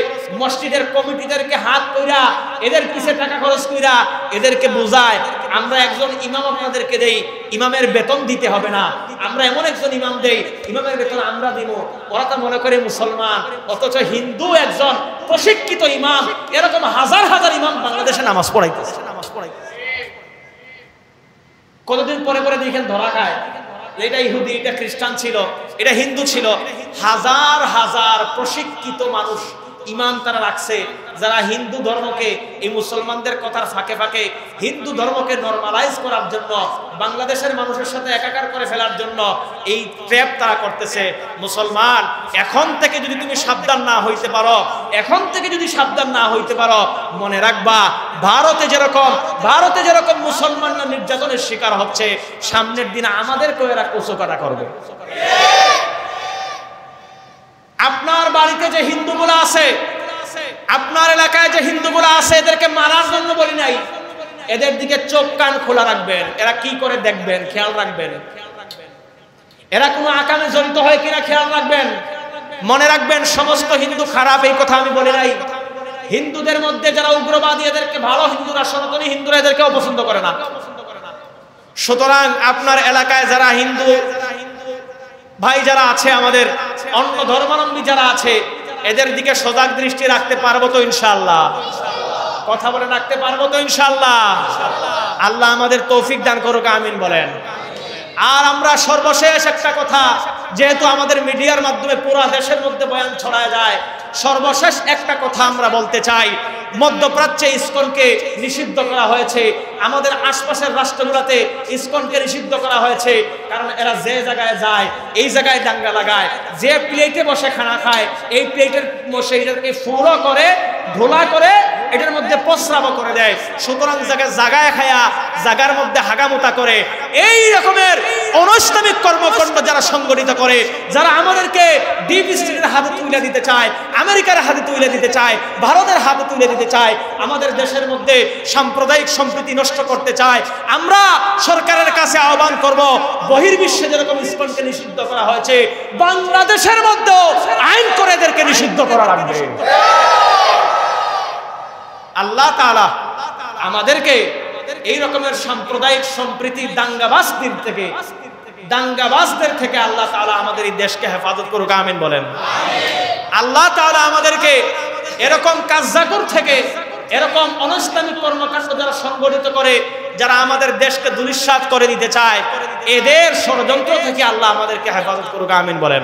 মসজিদের কমিটিদেরকে হাত কইরা এদের পিছে টাকা খরচ কইরা এদেরকে বোঝায় আমরা একজন ইমাম আপনাদেরকে দেই, ইমামের বেতন দিতে হবে না, আমরা এমন একজন ইমাম দেই, ইমামের বেতন আমরা দিব। ওরা তো মনে করে মুসলমান, অথচ হিন্দু একজন প্রশিক্ষিত ইমাম, এরকম হাজার হাজার ইমাম বাংলাদেশে নামাজ পড়াইতেছে। কতদিন পরে পরে দেখেন ধরা খায়, এটা ইহুদি, এটা খ্রিস্টান ছিল, এটা হিন্দু ছিল। হাজার হাজার প্রশিক্ষিত মানুষ ইমান তারা রাখছে, যারা হিন্দু ধর্মকে এই মুসলমানদের কথার ফাঁকে ফাঁকে হিন্দু ধর্মকে নরমালাইজ করার জন্য, বাংলাদেশের মানুষের সাথে একাকার করে ফেলার জন্য এই ট্র্যাপ তারা করতেছে। মুসলমান, এখন থেকে যদি তুমি সাবধান না হইতে পারো, এখন থেকে যদি সাবধান না হইতে পারো, মনে রাখবা ভারতে যেরকম মুসলমানরা নির্যাতনের শিকার হচ্ছে, সামনের দিনে আমাদেরকেও এরা কুচকাটা করবে। আপনার বাড়িতে যে হিন্দুগুলো আছে, আপনার এলাকায় যে হিন্দুগুলো আছে, এদেরকে মারার জন্য বলি নাই, এদের দিকে চোখ কান খোলা রাখবেন। এরা কি করে দেখবেন, খেয়াল রাখবেন। এরা কোনো আকামে জড়িত হয় কিনা খেয়াল রাখবেন। মনে রাখবেন, সমস্ত হিন্দু খারাপ এই কথা আমি বলি নাই। হিন্দুদের মধ্যে যারা উগ্রবাদী, এদেরকে ভালো হিন্দুরা, সনাতনী হিন্দুরা এদেরকে অপছন্দ করে না। সুতরাং আপনার এলাকায় যারা হিন্দু ভাই যারা আছে, আমাদের অন্য ধর্মাবলম্বী যারা আছে, এদের দিকে সজাগ দৃষ্টি রাখতে পারবো তো ইনশাআল্লাহ? কথা বলে রাখতে পারবো তো ইনশাআল্লাহ? আল্লাহ আমাদের তৌফিক দান করুক, আমিন বলেন। আর আমরা সর্বশেষ একটা কথা, যেহেতু আমাদের মিডিয়ার মাধ্যমে পুরো দেশের মধ্যে বয়ান ছড়ায় যায়, সর্বশেষ একটা কথা আমরা বলতে চাই। মধ্যপ্রাচ্যে ইসকনকে নিষিদ্ধ করা হয়েছে, আমাদের আশপাশের রাষ্ট্রগুলোতে ইসকনকে নিষিদ্ধ করা হয়েছে, কারণ এরা যে জায়গায় যায় এই জায়গায় দাঙ্গা লাগায়, যে প্লেটে বসে খানা খায় এই প্লেটের বসে এটাকে ফুড়ো করে, ধোলা করে, এটার মধ্যে প্রস্রাব করে দেয়। সুতরাং জায়গায় খায়া জায়গার মধ্যে হাগামোতা করে, এই রকমের অনৈসলামিক কর্মকাণ্ড যারা সংগঠিত করে, যারা আমাদেরকে ডিপ স্টেটের হাতে তুলে দিতে চায়, আমেরিকার হাতে তুলে দিতে চায়, ভারতের হাতে তুলে দিতে চায়, আমাদের দেশের মধ্যে সাম্প্রদায়িক সম্প্রীতি নষ্ট করতে চায়, আমরা সরকারের কাছে আহ্বান করব, বহির্বিশ্বে যেরকম ইসকনকে নিষিদ্ধ করা হয়েছে, বাংলাদেশের মধ্যেও আইন করে এদেরকে নিষিদ্ধ করা লাগবে। আল্লাহ তাআলা আমাদেরকে এই রকমের সাম্প্রদায়িক সম্প্রীতি দাঙ্গাবাজদের থেকে আল্লাহ তাআলা আমাদের এই দেশকে হেফাজত করুক, আমিন বলেন। আল্লাহ তাআলা আমাদেরকে এরকম কার্যকর থেকে, এরকম অনৈসলামিক কর্মকাণ্ড যারা সংগঠিত করে, যারা আমাদের দেশকে ধূলিসাৎ করে দিতে চায়, এদের ষড়যন্ত্র থেকে আল্লাহ আমাদেরকে হেফাজত করুক, আমিন বলেন।